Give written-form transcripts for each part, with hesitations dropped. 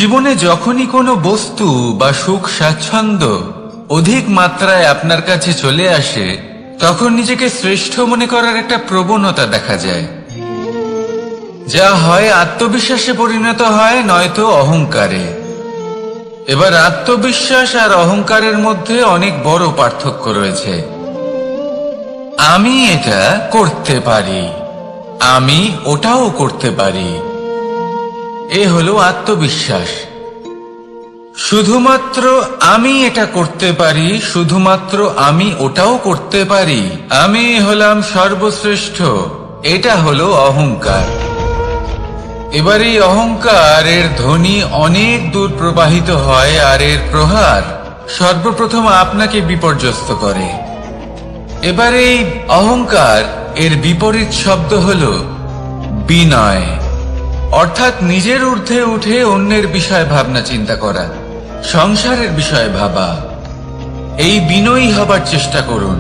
জীবনে যখনই কোনো বস্তু বা সুখ স্বাচ্ছন্দ্য অধিক মাত্রায় আপনার কাছে চলে আসে, তখন নিজেকে শ্রেষ্ঠ মনে করার একটা প্রবণতা দেখা যায়, যা হয় আত্মবিশ্বাসে পরিণত হয়, নয়তো অহংকারে। এবার আত্মবিশ্বাস আর অহংকারের মধ্যে অনেক বড় পার্থক্য রয়েছে। আমি এটা করতে পারি, আমি ওটাও করতে পারি, এ হলো আত্মবিশ্বাস। শুধুমাত্র আমি এটা করতে পারি, শুধুমাত্র আমি ওটাও করতে পারি, আমি হলাম সর্বশ্রেষ্ঠ, এটা হলো অহংকার। এবার এই অহংকারের ধ্বনি অনেক দূর প্রবাহিত হয়, আর এর প্রহার সর্বপ্রথম আপনাকে বিপর্যস্ত করে। এবার এই অহংকার এর বিপরীত শব্দ হলো বিনয়, অর্থাৎ নিজের ঊর্ধ্বে উঠে অন্যের বিষয়ে ভাবনা চিন্তা করা, সংসারের বিষয়ে ভাবা। এই বিনয়ী হবার চেষ্টা করুন,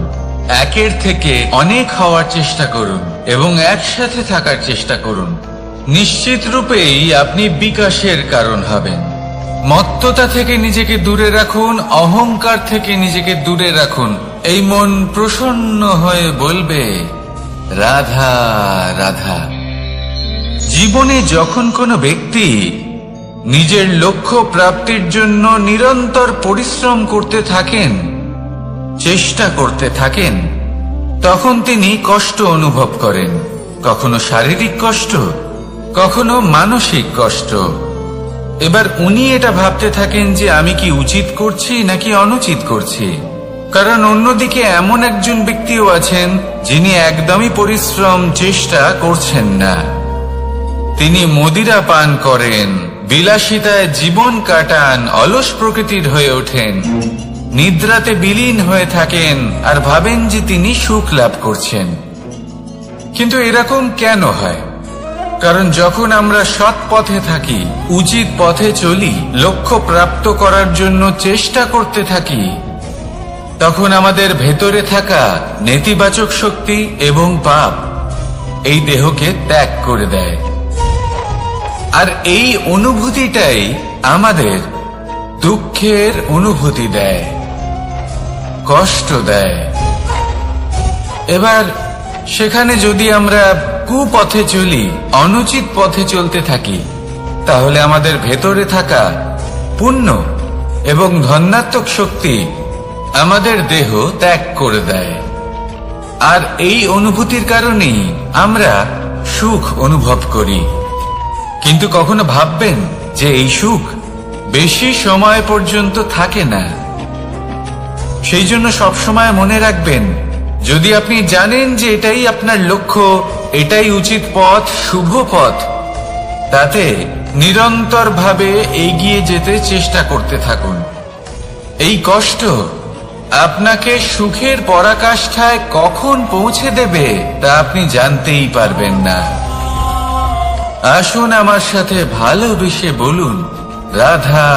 একের থেকে অনেক হওয়ার চেষ্টা করুন এবং একসাথে থাকার চেষ্টা করুন। নিশ্চিত রূপেই আপনি বিকাশের কারণ হবেন। মত্ততা থেকে নিজেকে দূরে রাখুন, অহংকার থেকে নিজেকে দূরে রাখুন। এই মন প্রসন্ন হয়ে বলবে, রাধা রাধা। জীবনে যখন কোনো ব্যক্তি নিজের লক্ষ্য প্রাপ্তির জন্য নিরন্তর পরিশ্রম করতে থাকেন, চেষ্টা করতে থাকেন, তখন তিনি কষ্ট অনুভব করেন, কখনো শারীরিক কষ্ট, কখনো মানসিক কষ্ট। এবার উনি এটা ভাবতে থাকেন যে আমি কি উচিত করছি নাকি অনুচিত করছি। কারণ অন্যদিকে এমন একজন ব্যক্তিও আছেন যিনি একদমই পরিশ্রম চেষ্টা করছেন না। তিনি মদিরা পান করেন, বিলাসিতায় জীবন কাটান, অলস প্রকৃতির হয়ে ওঠেন, নিদ্রাতে বিলীন হয়ে থাকেন আর ভাবেন যে তিনি সুখ লাভ করছেন। কিন্তু এরকম কেন হয়? কারণ যখন আমরা সৎ পথে থাকি, উচিত পথে চলি, লক্ষ্য প্রাপ্ত করার জন্য চেষ্টা করতে থাকি, তখন আমাদের ভেতরে থাকা নেতিবাচক শক্তি এবং পাপ এই দেহকে ত্যাগ করে দেয়। আর এই অনুভূতিটাই আমাদের দুঃখের অনুভূতি দেয়, কষ্ট দেয়। এবার সেখানে যদি আমরা কুপথে চলি, অনুচিত পথে চলতে থাকি, তাহলে আমাদের ভেতরে থাকা পুণ্য এবং ধনাত্মক শক্তি আমাদের দেহ ত্যাগ করে দেয়। আর এই অনুভূতির কারণেই আমরা সুখ অনুভব করি। কিন্তু কখনো ভাববেন যে এই সুখ বেশি সময় পর্যন্ত থাকে না। সেই জন্য সবসময় মনে রাখবেন, যদি আপনি জানেন যে এটাই আপনার লক্ষ্য, এটাই উচিত পথ, শুভ পথ, তাতে নিরন্তরভাবে এগিয়ে যেতে চেষ্টা করতে থাকুন। এই কষ্ট আপনাকে সুখের পরাকাষ্ঠায় কখন পৌঁছে দেবে তা আপনি জানতেই পারবেন না। আসুন আমার সাথে ভালোবেসে বলুন, রাধা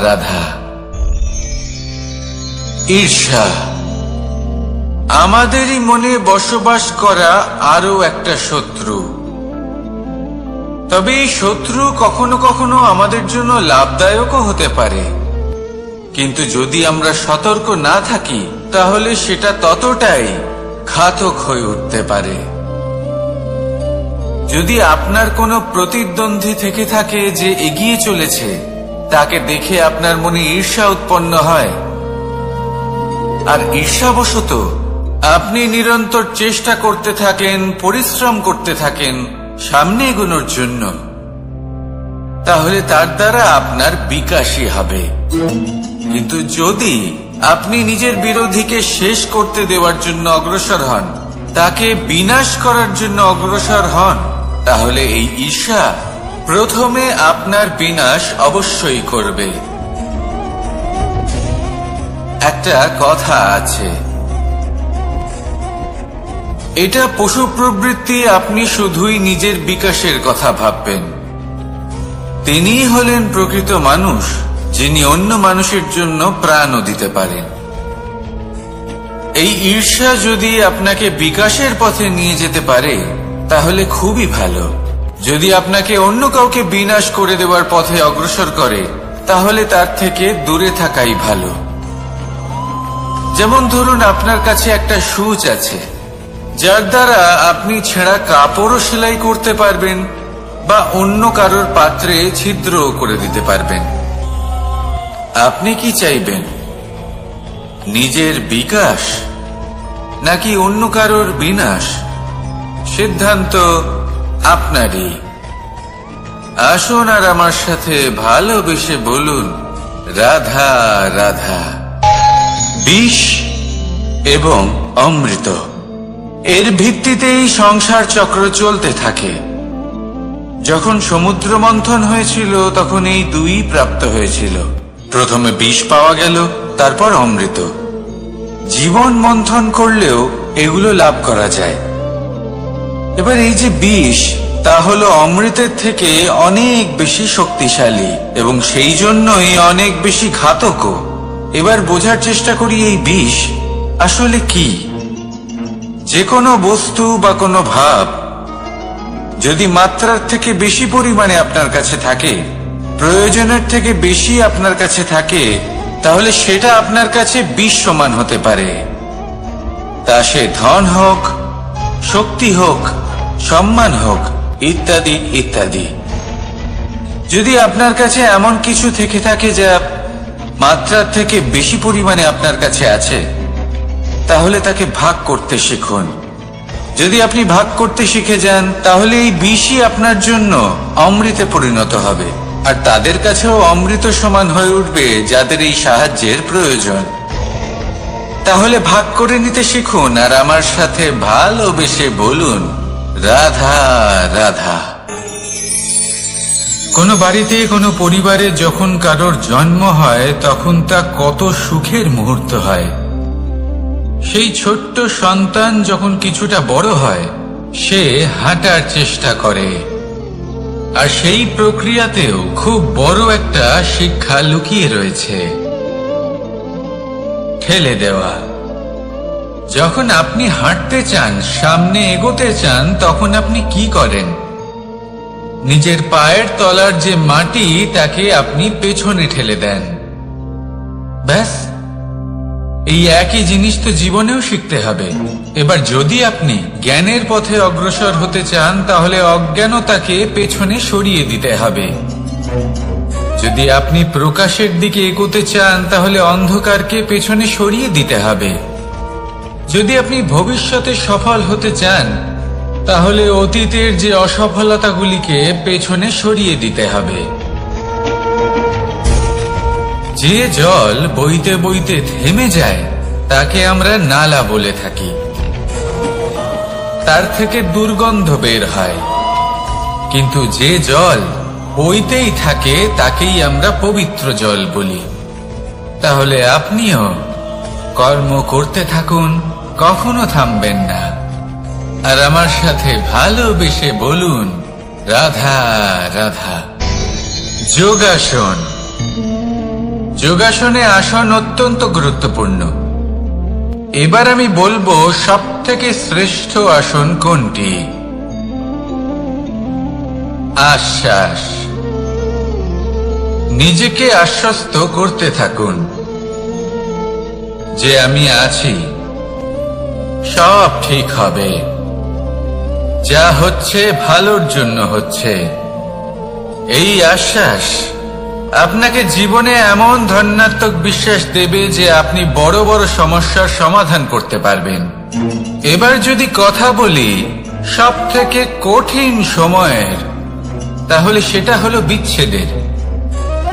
রাধা। ঈর্ষা আমাদেরই মনে বসবাস করা আরো একটা শত্রু। তবে এই শত্রু কখনো কখনো আমাদের জন্য লাভদায়কও হতে পারে, কিন্তু যদি আমরা সতর্ক না থাকি তাহলে সেটা ততটাই ঘাতক হয়ে উঠতে পারে। যদি আপনার কোনো প্রতিদ্বন্দ্বী থেকে থাকে যে এগিয়ে চলেছে, তাকে দেখে আপনার মনে ঈর্ষা উৎপন্ন হয়, আর ঈর্ষাবশত আপনি নিরন্তর চেষ্টা করতে থাকেন, পরিশ্রম করতে থাকেন সামনে এগোনোর জন্য, তাহলে তার দ্বারা আপনার বিকাশই হবে। কিন্তু যদি আপনি নিজের বিরোধীকে শেষ করতে দেওয়ার জন্য অগ্রসর হন, তাকে বিনাশ করার জন্য অগ্রসর হন, তাহলে এই ঈর্ষা প্রথমে আপনার বিনাশ অবশ্যই করবে। একটা কথা আছে, এটা পশু প্রবৃত্তি, আপনি শুধুই নিজের বিকাশের কথা ভাববেন। তিনিই হলেন প্রকৃত মানুষ, যিনি অন্য মানুষের জন্য প্রাণও দিতে পারেন। এই ঈর্ষা যদি আপনাকে বিকাশের পথে নিয়ে যেতে পারে তাহলে খুবই ভালো। যদি আপনাকে অন্য কাউকে বিনাশ করে দেওয়ার পথে অগ্রসর করে তাহলে তার থেকে দূরে থাকাই ভালো। যেমন ধরুন, আপনার কাছে একটা সুচ আছে, যার দ্বারা আপনি ছেঁড়া কাপড়ও সেলাই করতে পারবেন বা অন্য কারোর পাত্রে ছিদ্র করে দিতে পারবেন। আপনি কি চাইবেন, নিজের বিকাশ নাকি অন্য কারোর বিনাশ? সিদ্ধান্ত আপনারই। আসুন আর আমার সাথে ভালোবেসে বলুন, রাধা রাধা। বিষ এবং অমৃত, এর ভিত্তিতেই সংসার চক্র চলতে থাকে। যখন সমুদ্র মন্থন হয়েছিল তখন এই দুই প্রাপ্ত হয়েছিল। প্রথমে বিষ পাওয়া গেল, তারপর অমৃত। জীবন মন্থন করলেও এগুলো লাভ করা যায়। এবার এই যে বিষ, তা হলো অমৃতের থেকে অনেক বেশি শক্তিশালী এবং সেই জন্যই অনেক বেশি ঘাতকও। এবার বোঝার চেষ্টা করি এই বিষ আসলে কি। যে কোনো বস্তু বা কোনো ভাব যদি মাত্রার থেকে বেশি পরিমাণে আপনার কাছে থাকে, প্রয়োজনের থেকে বেশি আপনার কাছে থাকে, তাহলে সেটা আপনার কাছে বিষ সমান হতে পারে। তা সে ধন হোক, শক্তি হোক, সম্মান হোক, ইত্যাদি ইত্যাদি। যদি আপনার কাছে এমন কিছু থেকে থাকে যা মাত্রার থেকে বেশি পরিমাণে আপনার কাছে আছে, তাহলে তাকে ভাগ করতে শিখুন। যদি আপনি ভাগ করতে শিখে যান, তাহলে এই বিষই আপনার জন্য অমৃতে পরিণত হবে, আর তাদের কাছেও অমৃত সমান হয়ে উঠবে যাদের এই সাহায্যের প্রয়োজন। তাহলে ভাগ করে নিতে শিখুন আর আমার সাথে ভালোবেসে বলুন, রাধা রাধা। কোনো বাড়িতে, কোনো পরিবারে যখন কারোর জন্ম হয়, তখন তা কত সুখের মুহূর্ত হয়। সেই ছোট্ট সন্তান যখন কিছুটা বড় হয়, সে হাঁটার চেষ্টা করে, আর সেই প্রক্রিয়াতেও খুব বড় একটা শিক্ষা লুকিয়ে রয়েছে, ঠেলে দেওয়া। যখন আপনি হাঁটতে চান, সামনে এগোতে চান, তখন আপনি কি করেন? নিজের পায়ের তলার যে মাটি, তাকে আপনি পেছনে ঠেলে দেন। ব্যাস, এই একই জিনিস তো জীবনেও শিখতে হবে। এবার যদি আপনি জ্ঞানের পথে অগ্রসর হতে চান, তাহলে অজ্ঞানতাকে পেছনে সরিয়ে দিতে হবে। যদি আপনি প্রকাশের দিকে এগোতে চান, তাহলে অন্ধকারকে পেছনে সরিয়ে দিতে হবে। যদি আপনি ভবিষ্যতে সফল হতে চান, তাহলে অতীতের যে অসফলতাগুলিকে পেছনে সরিয়ে দিতে হবে। যে জল বইতে বইতে থেমে যায়, তাকে আমরা নালা বলে থাকি। তার থেকে দুর্গন্ধ বের হয়। কিন্তু যে জল বইতেই থাকে, তাকেই আমরা পবিত্র জল বলি। তাহলে আপনিও কর্ম করতে থাকুন, কখনো থামবেন না, আর আমার সাথে ভালোবেসে বলুন, রাধা রাধা। যোগাসন। যোগাসনে আসন অত্যন্ত গুরুত্বপূর্ণ। এবার আমি বলবো সবথেকে শ্রেষ্ঠ আসন কোনটি। আশ্বাস। নিজেকে আশ্বস্ত করতে থাকুন যে আমি আছি, সব ঠিক হবে, যা হচ্ছে ভালোর জন্য হচ্ছে। এই আশ্বাস আপনাকে জীবনে এমন ধনাত্মক বিশ্বাস দেবে যে আপনি বড় বড় সমস্যার সমাধান করতে পারবেন। এবার যদি কথা বলি সবথেকে কঠিন সময়ের, তাহলে সেটা হলো বিচ্ছেদের।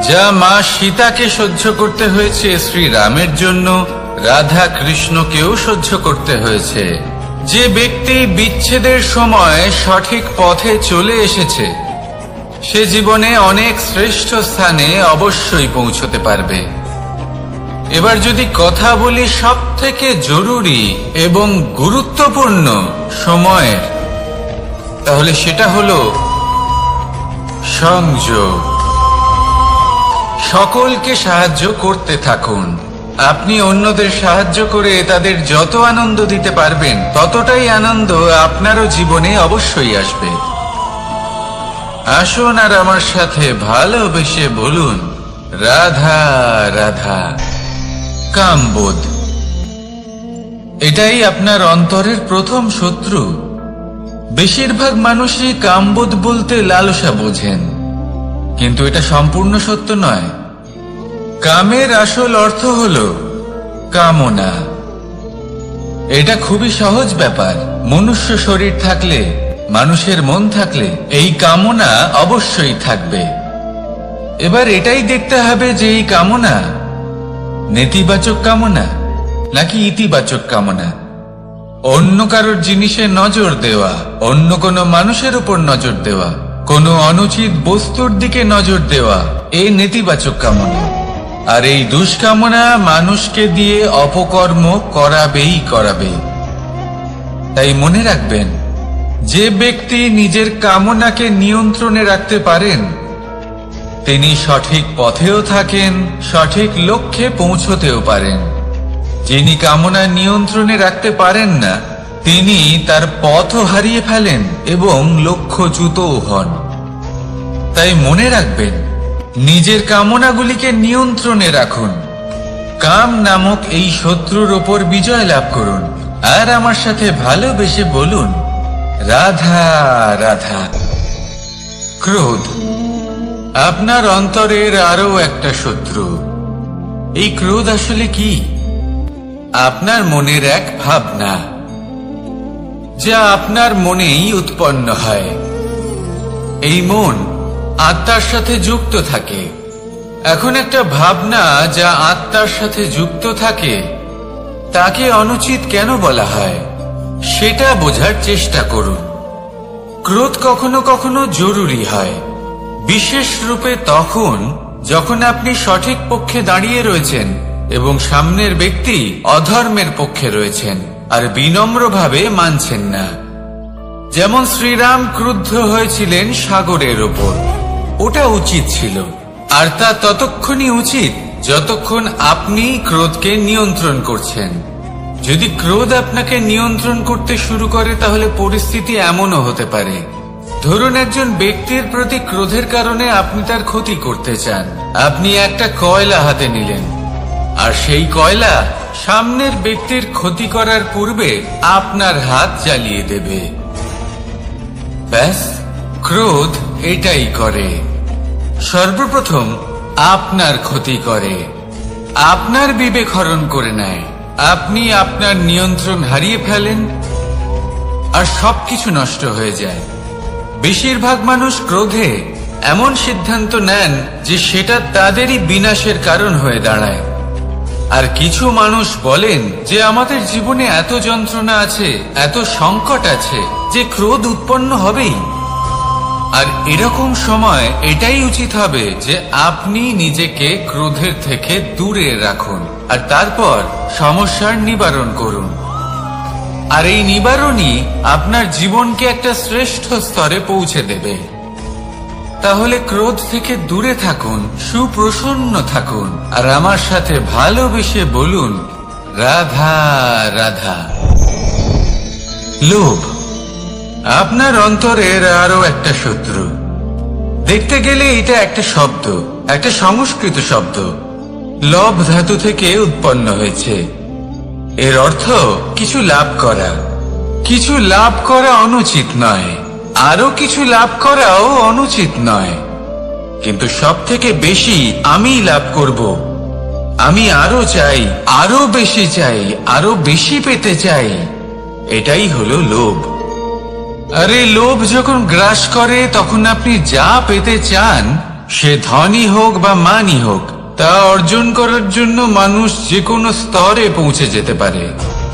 যা মা সীতাকে সহ্য করতে হয়েছে শ্রীরামের জন্য, রাধা কৃষ্ণকেও সহ্য করতে হয়েছে। যে ব্যক্তি বিচ্ছেদের সময় সঠিক পথে চলে এসেছে, সে জীবনে অনেক শ্রেষ্ঠ স্থানে অবশ্যই পৌঁছতে পারবে। এবার যদি কথা বলি সবথেকে জরুরি এবং গুরুত্বপূর্ণ সময়ের, তাহলে সেটা হলো সংযোগ। সকলকে সাহায্য করতে থাকুন। আপনি অন্যদের সাহায্য করে তাদের যত আনন্দ দিতে পারবেন, ততটাই আনন্দ আপনারও জীবনে অবশ্যই আসবে। আসুন আর আমার সাথে ভালোবেসে বলুন, রাধা রাধা। কামবোধ, এটাই আপনার অন্তরের প্রথম শত্রু। বেশিরভাগ মানুষই কামবোধ বলতে লালসা বোঝেন, কিন্তু এটা সম্পূর্ণ সত্য নয়। কামের আসল অর্থ হল কামনা। এটা খুবই সহজ ব্যাপার। মনুষ্য শরীর থাকলে, মানুষের মন থাকলে এই কামনা অবশ্যই থাকবে। এবার এটাই দেখতে হবে যে এই কামনা নেতিবাচক কামনা নাকি ইতিবাচক কামনা। অন্য কারোর জিনিসে নজর দেওয়া, অন্য কোনো মানুষের উপর নজর দেওয়া, কোনো অনুচিত বস্তুর দিকে নজর দেওয়া, এই নেতিবাচক কামনা। আর এই দুষ্কামনা মানুষকে দিয়ে অপকর্ম করাবেই করাবে। তাই মনে রাখবেন, যে ব্যক্তি নিজের কামনাকে নিয়ন্ত্রণে রাখতে পারেন তিনি সঠিক পথেও থাকেন, সঠিক লক্ষ্যে পৌঁছতেও পারেন। যিনি কামনা নিয়ন্ত্রণে রাখতে পারেন না তিনি তার পথও হারিয়ে ফেলেন এবং লক্ষ্যচ্যুতও হন। তাই মনে রাখবেন, নিজের কামনাগুলিকে নিয়ন্ত্রণে রাখুন। কাম নামক এই শত্রুর ওপর বিজয় লাভ করুন। আর আমার সাথে ভালোবেসে বলুন, রাধা রাধা। ক্রোধ, আপনার অন্তরের আরো একটা শত্রু। এই ক্রোধ আসলে কি? আপনার মনের এক ভাবনা, যা আপনার মনেই উৎপন্ন হয়। এই মন আত্মার সাথে যুক্ত থাকে। এখন একটা ভাবনা যা আত্মার সাথে যুক্ত থাকে তাকে অনুচিত কেন বলা হয় সেটা বোঝার চেষ্টা করুন। ক্রোধ কখনো কখনো জরুরি হয়, বিশেষ রূপে তখন যখন আপনি সঠিক পক্ষে দাঁড়িয়ে রয়েছেন এবং সামনের ব্যক্তি অধর্মের পক্ষে রয়েছেন আর বিনম্রভাবে মানছেন না। যেমন শ্রীরাম ক্রুদ্ধ হয়েছিলেন সাগরের ওপর। ওটা উচিত ছিল, আর তা ততক্ষণই উচিত যতক্ষণ আপনি ক্রোধকে নিয়ন্ত্রণ করছেন। যদি ক্রোধ আপনাকে নিয়ন্ত্রণ করতে শুরু করে তাহলে পরিস্থিতি এমনও হতে পারে, ধরুন একজন ব্যক্তির প্রতি ক্রোধের কারণে আপনি তার ক্ষতি করতে চান। আপনি একটা কয়লা হাতে নিলেন আর সেই কয়লা সামনের ব্যক্তির ক্ষতি করার পূর্বে আপনার হাত জ্বালিয়ে দেবে। ব্যাস, ক্রোধ এটাই করে। সর্বপ্রথম আপনার ক্ষতি করে, আপনার বিবেক হরণ করে নেয়। আপনি আপনার নিয়ন্ত্রণ হারিয়ে ফেলেন আর সবকিছু নষ্ট হয়ে যায়। বেশিরভাগ মানুষ ক্রোধে এমন সিদ্ধান্ত নেন যে সেটা তাদেরই বিনাশের কারণ হয়ে দাঁড়ায়। আর কিছু মানুষ বলেন যে আমাদের জীবনে এত যন্ত্রণা আছে, এত সংকট আছে যে ক্রোধ উৎপন্ন হবেই। আর এরকম সময় এটাই উচিত হবে যে আপনি নিজেকে ক্রোধের থেকে দূরে রাখুন আর তারপর সমস্যার নিবারণ করুন। আর এই নিবারণই আপনার জীবনকে একটা শ্রেষ্ঠ স্তরে পৌঁছে দেবে। তাহলে ক্রোধ থেকে দূরে থাকুন, সুপ্রসন্ন থাকুন আর আমার সাথে ভালোবেসে বলুন, রাধা রাধা। লোভ, আপনার অন্তরের আরো একটা শত্রু। দেখতে গেলে এটা একটা শব্দ, একটা সংস্কৃত শব্দ। লব ধাতু থেকে উৎপন্ন হয়েছে। এর অর্থ কিছু লাভ করা। কিছু লাভ করা অনুচিত নয়, আরো কিছু লাভ করাও অনুচিত নয়, কিন্তু সব থেকে বেশি আমি লাভ করব। আমি আরো চাই, আরো বেশি চাই, আরো বেশি পেতে চাই। এটাই হলো লোভ। আরে লোভ যখন গ্রাস করে তখন আপনি যা পেতে চান, সে ধনী হোক বা মানই হোক, তা অর্জন করার জন্য মানুষ যে কোনো স্তরে পৌঁছে যেতে পারে।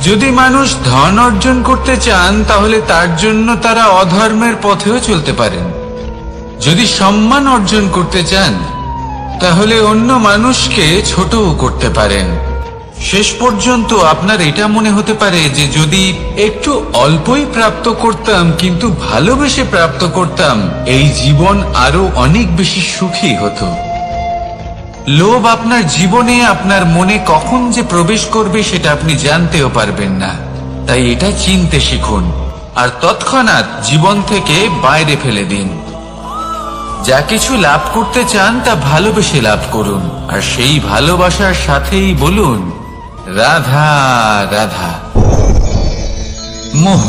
যদি মানুষ ধন অর্জন করতে চান তাহলে তার জন্য তারা অধর্মের পথেও চলতে পারেন। যদি সম্মান অর্জন করতে চান তাহলে অন্য মানুষকে ছোটও করতে পারেন। শেষ পর্যন্ত আপনার এটা মনে হতে পারে যে যদি একটু অল্পই প্রাপ্ত করতাম কিন্তু ভালোবেসে প্রাপ্ত করতাম, এই জীবন আরো অনেক বেশি সুখী হতো। লোভ আপনার জীবনে, আপনার মনে কখন যে প্রবেশ করবে সেটা আপনি জানতেও পারবেন না। তাই এটা চিনতে শিখুন আর তৎক্ষণাৎ জীবন থেকে বাইরে ফেলে দিন। যা কিছু লাভ করতে চান তা ভালোবেসে লাভ করুন, আর সেই ভালোবাসার সাথেই বলুন রাধা রাধা। মোহ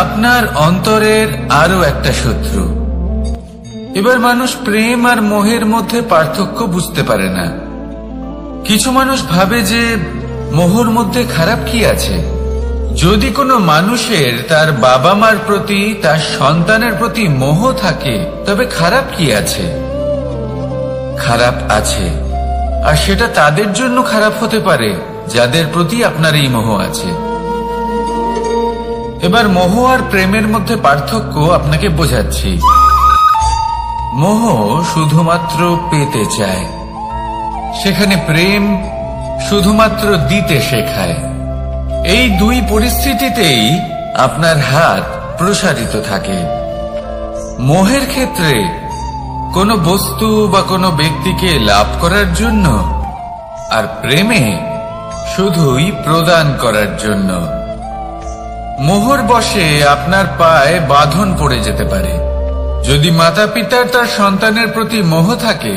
আপনার অন্তরের আরো একটা শত্রু। এবার মানুষ প্রেম আর মোহের মধ্যে পার্থক্য বুঝতে পারে না। কিছু মানুষ ভাবে যে মোহর মধ্যে খারাপ কি আছে। যদি কোনো মানুষের তার বাবা মার প্রতি, তার সন্তানের প্রতি মোহ থাকে, তবে খারাপ কি আছে? খারাপ আছে, আর সেটা তাদের জন্য খারাপ হতে পারে যাদের প্রতি আপনার এই মোহ আছে। এবার মোহ আর প্রেমের মধ্যে পার্থক্য আপনাকে বোঝাচ্ছি। মোহ শুধুমাত্র পেতে চায়, সেখানে প্রেম শুধুমাত্র দিতে শেখায়। এই দুই পরিস্থিতিতেই আপনার হাত প্রসারিত থাকে। মোহের ক্ষেত্রে কোনো বস্তু বা কোনো ব্যক্তিকে লাভ করার জন্য, আর প্রেমে শুধুই প্রদান করার জন্য। মোহর বশে আপনার পায়ে বাঁধন পড়ে যেতে পারে। যদি মাতা পিতার তার সন্তানের প্রতি মোহ থাকে,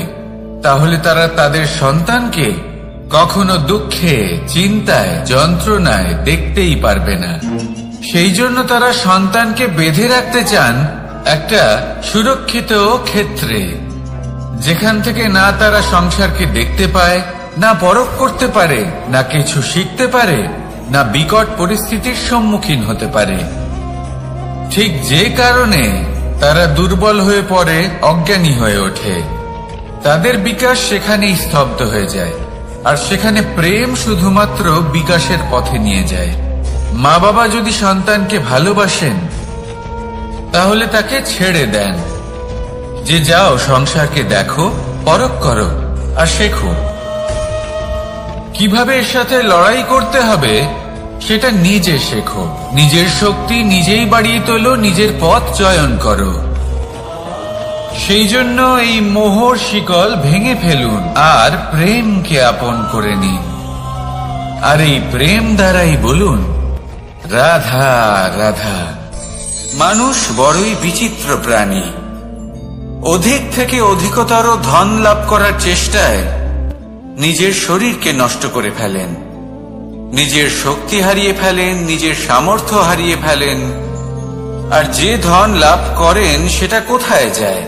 তাহলে তারা তাদের সন্তানকে কখনো দুঃখে, চিন্তায়, যন্ত্রণায় দেখতেই পারবে না। সেই জন্য তারা সন্তানকে বেঁধে রাখতে চান একটা সুরক্ষিত ক্ষেত্রে, যেখান থেকে না তারা সংসারকে দেখতে পায়, না পরখ করতে পারে, না কিছু শিখতে পারে, না বিকট পরিস্থিতির সম্মুখীন হতে পারে। ঠিক যে কারণে তারা দুর্বল হয়ে পড়ে, অজ্ঞানী হয়ে ওঠে। তাদের বিকাশ সেখানেই স্তব্ধ হয়ে যায়, আর সেখানে প্রেম শুধুমাত্র বিকাশের পথে নিয়ে যায়। মা বাবা যদি সন্তানকে ভালোবাসেন, তাহলে তাকে ছেড়ে দেন যে যাও সংসারকে দেখো, পরখ করো আর শেখো। কিভাবে এর সাথে লড়াই করতে হবে সেটা নিজে শেখো। নিজের শক্তি নিজেই বাড়িয়ে তোলো, নিজের পথ চয়ন করো। সেই জন্য এই মোহর শিকল ভেঙে ফেলুন আর প্রেমকে আপন করে নিন। আর এই প্রেম দ্বারাই বলুন রাধা রাধা। মানুষ বড়ই বিচিত্র প্রাণী। অধিক থেকে অধিকতর ধন লাভ করার চেষ্টায় নিজের শরীরকে নষ্ট করে ফেলেন, নিজের শক্তি হারিয়ে ফেলেন, নিজের সামর্থ্য হারিয়ে ফেলেন। আর যে ধন লাভ করেন সেটা কোথায় যায়?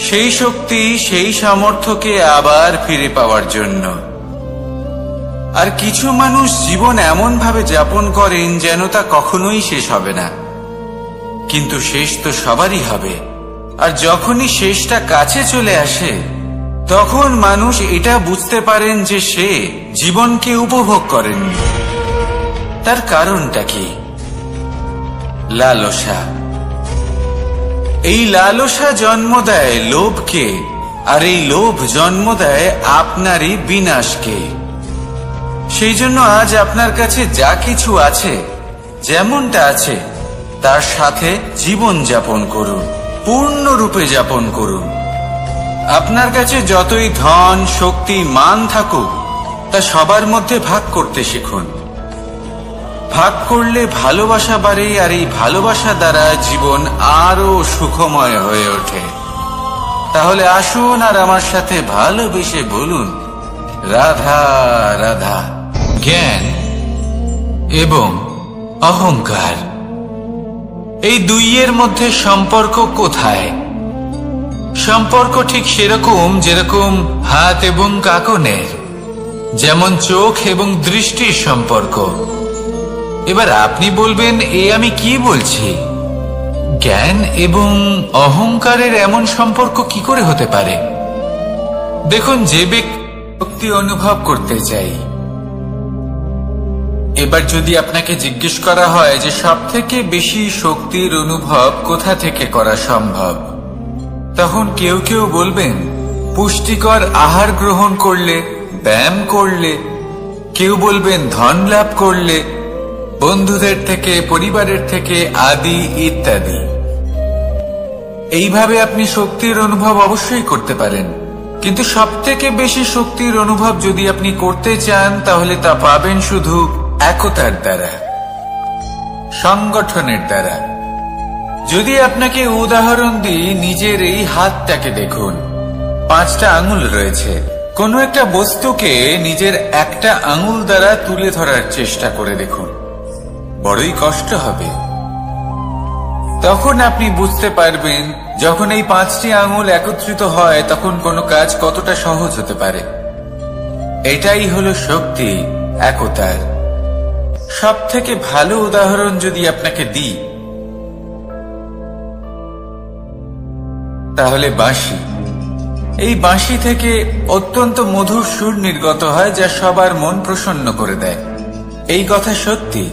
সেই শক্তি, সেই সামর্থ্যকে আবার ফিরে পাওয়ার জন্য। আর কিছু মানুষ জীবন এমন ভাবে যাপন করেন যেন তা কখনোই শেষ হবে না। কিন্তু শেষ তো সবারই হবে। আর যখনই শেষটা কাছে চলে আসে, তখন মানুষ এটা বুঝতে পারেন যে সে জীবনকে উপভোগ করেননি। তার কারণটা কি? লালসা। এই লালসা জন্ম দেয় লোভকে, আর এই লোভ জন্ম দেয় আপনারই বিনাশকে। সেই জন্য আজ আপনার কাছে যা কিছু আছে, যেমনটা আছে, তার সাথে জীবন যাপন করুন, পূর্ণরূপে যাপন করুন। আপনার কাছে যতই ধন, শক্তি, মান থাকুক, তা সবার মধ্যে ভাগ করতে শিখুন। ভাগ করলে ভালোবাসা বাড়ে, আর এই ভালোবাসা দ্বারা জীবন আরো সুখময় হয়ে ওঠে। তাহলে আসুন আর আমার সাথে ভালোবেসে বলুন রাধা রাধা। জ্ঞান এবং অহংকার, এই দুইয়ের মধ্যে সম্পর্ক কোথায়? সম্পর্ক ঠিক সেরকম যেরকম হাত এবং কাঁকনের, যেমন চোখ এবং দৃষ্টির সম্পর্ক। এবার আপনি বলবেন, এ আমি কি বলছি? জ্ঞান এবং অহংকারের এমন সম্পর্ক কি করে হতে পারে? দেখুন, যে ব্যক্তি শক্তি অনুভব করতে চাই, এবার যদি আপনাকে জিজ্ঞেস করা হয় যে সবথেকে বেশি শক্তির অনুভব কোথা থেকে করা সম্ভব, তখন কেউ কেউ বলবেন পুষ্টিকর আহার গ্রহণ করলে, ব্যায়াম করলে। কেউ বলবেন ধন লাভ করলে, বন্ধুদের থেকে, পরিবারের থেকে, আদি ইত্যাদি। এইভাবে আপনি শক্তির অনুভব অবশ্যই করতে পারেন, কিন্তু সবথেকে বেশি শক্তির অনুভব যদি আপনি করতে চান, তাহলে তা পাবেন শুধু একতার দ্বারা, সংগঠনের দ্বারা। যদি আপনাকে উদাহরণ দিই, নিজের এই হাতটাকে দেখুন, 5টা আঙুল রয়েছে। কোনো একটা বস্তুকে নিজের একটা আঙুল দ্বারা তুলে ধরার চেষ্টা করে দেখুন, বড়ই কষ্ট হবে। তখন আপনি বুঝতে পারবেন, যখন এই 5টি আঙুল একত্রিত হয় তখন কোনো কাজ কতটা সহজ হতে পারে। এটাই হলো শক্তি, একতার। সব থেকে ভালো উদাহরণ যদি আপনাকে দিই, তাহলে বাঁশি। এই বাঁশি থেকে অত্যন্ত মধুর সুর নির্গত হয়, যা সবার মন প্রসন্ন করে দেয়। এই কথা সত্যি,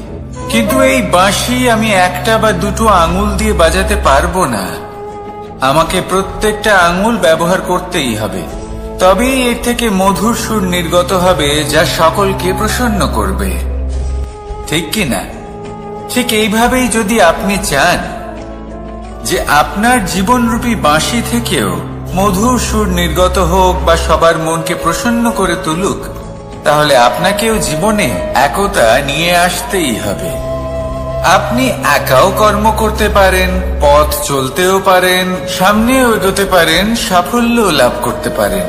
কিন্তু এই বাঁশি আমি একটা বা দুটো আঙুল দিয়ে বাজাতে পারবো না। আমাকে প্রত্যেকটা আঙুল ব্যবহার করতেই হবে, তবেই এর থেকে মধুর সুর নির্গত হবে, যা সকলকে প্রসন্ন করবে। ঠিক কি না? ঠিক এইভাবেই যদি আপনি চান যে আপনার জীবনরূপী বাঁশি থেকেও মধুর সুর নির্গত হোক বা সবার মনকে প্রসন্ন করে তুলুক, তাহলে আপনাকেও জীবনে একতা নিয়ে আসতেই হবে। আপনি একাও কর্ম করতে পারেন, পথ চলতেও পারেন, সামনেও এগোতে পারেন, সাফল্যও লাভ করতে পারেন।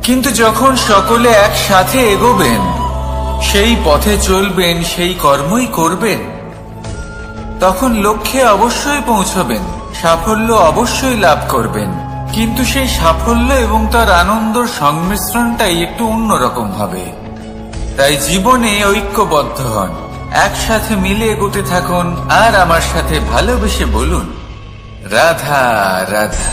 কিন্তু যখন সকলে একসাথে এগোবেন, সেই পথে চলবেন, সেই কর্মই করবেন, তখন লক্ষ্যে অবশ্যই পৌঁছবেন, সাফল্য অবশ্যই লাভ করবেন। কিন্তু সেই সাফল্য এবং তার আনন্দর সংমিশ্রণটাই একটু অন্যরকম হবে। তাই জীবনে ঐক্যবদ্ধ হন, একসাথে মিলে এগোতে থাকুন, আর আমার সাথে ভালোবেসে বলুন, রাধা রাধা।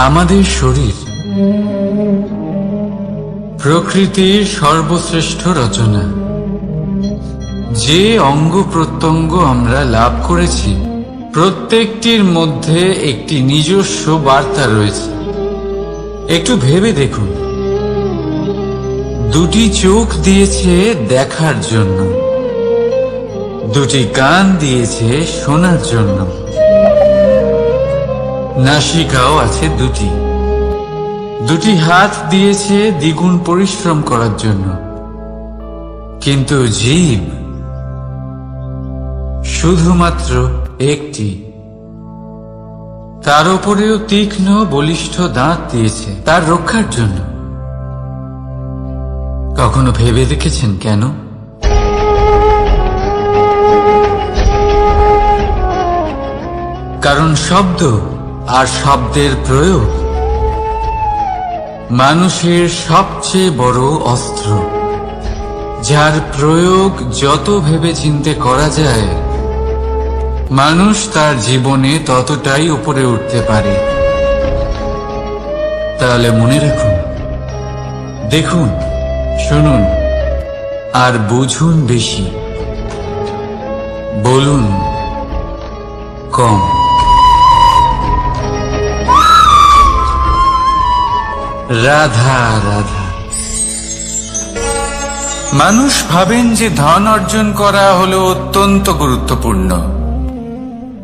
আমাদের শরীর প্রকৃতির সর্বশ্রেষ্ঠ রচনা। যে অঙ্গ প্রত্যঙ্গ আমরা লাভ করেছি, প্রত্যেকটির মধ্যে একটি নিজস্ব বার্তা রয়েছে। একটু ভেবে দেখুন, দুটি চোখ দিয়েছে দেখার জন্য, দুটি কান দিয়েছে শোনার জন্য, নাসিকাও আছে দুটি, দুটি হাত দিয়েছে দ্বিগুণ পরিশ্রম করার জন্য। কিন্তু জীব শুধুমাত্র একটি। তার উপরেও তীক্ষ্ণ বলিষ্ঠ দাঁত দিয়েছে তার রক্ষার জন্য। কখনো ভেবে দেখেছেন কেন? কারণ শব্দ আর শব্দের প্রয়োগ মানুষের সবচেয়ে বড় অস্ত্র, যার প্রয়োগ যত ভেবে চিন্তে করা যায়, মানুষ তার জীবনে ততটাই উপরে উঠতে পারে। তাহলে মনে রাখুন, দেখুন, শুনুন আর বুঝুন বেশি, বলুন কম। রাধা রাধা। মানুষ ভাবেন যে ধন অর্জন করা হলো অত্যন্ত গুরুত্বপূর্ণ।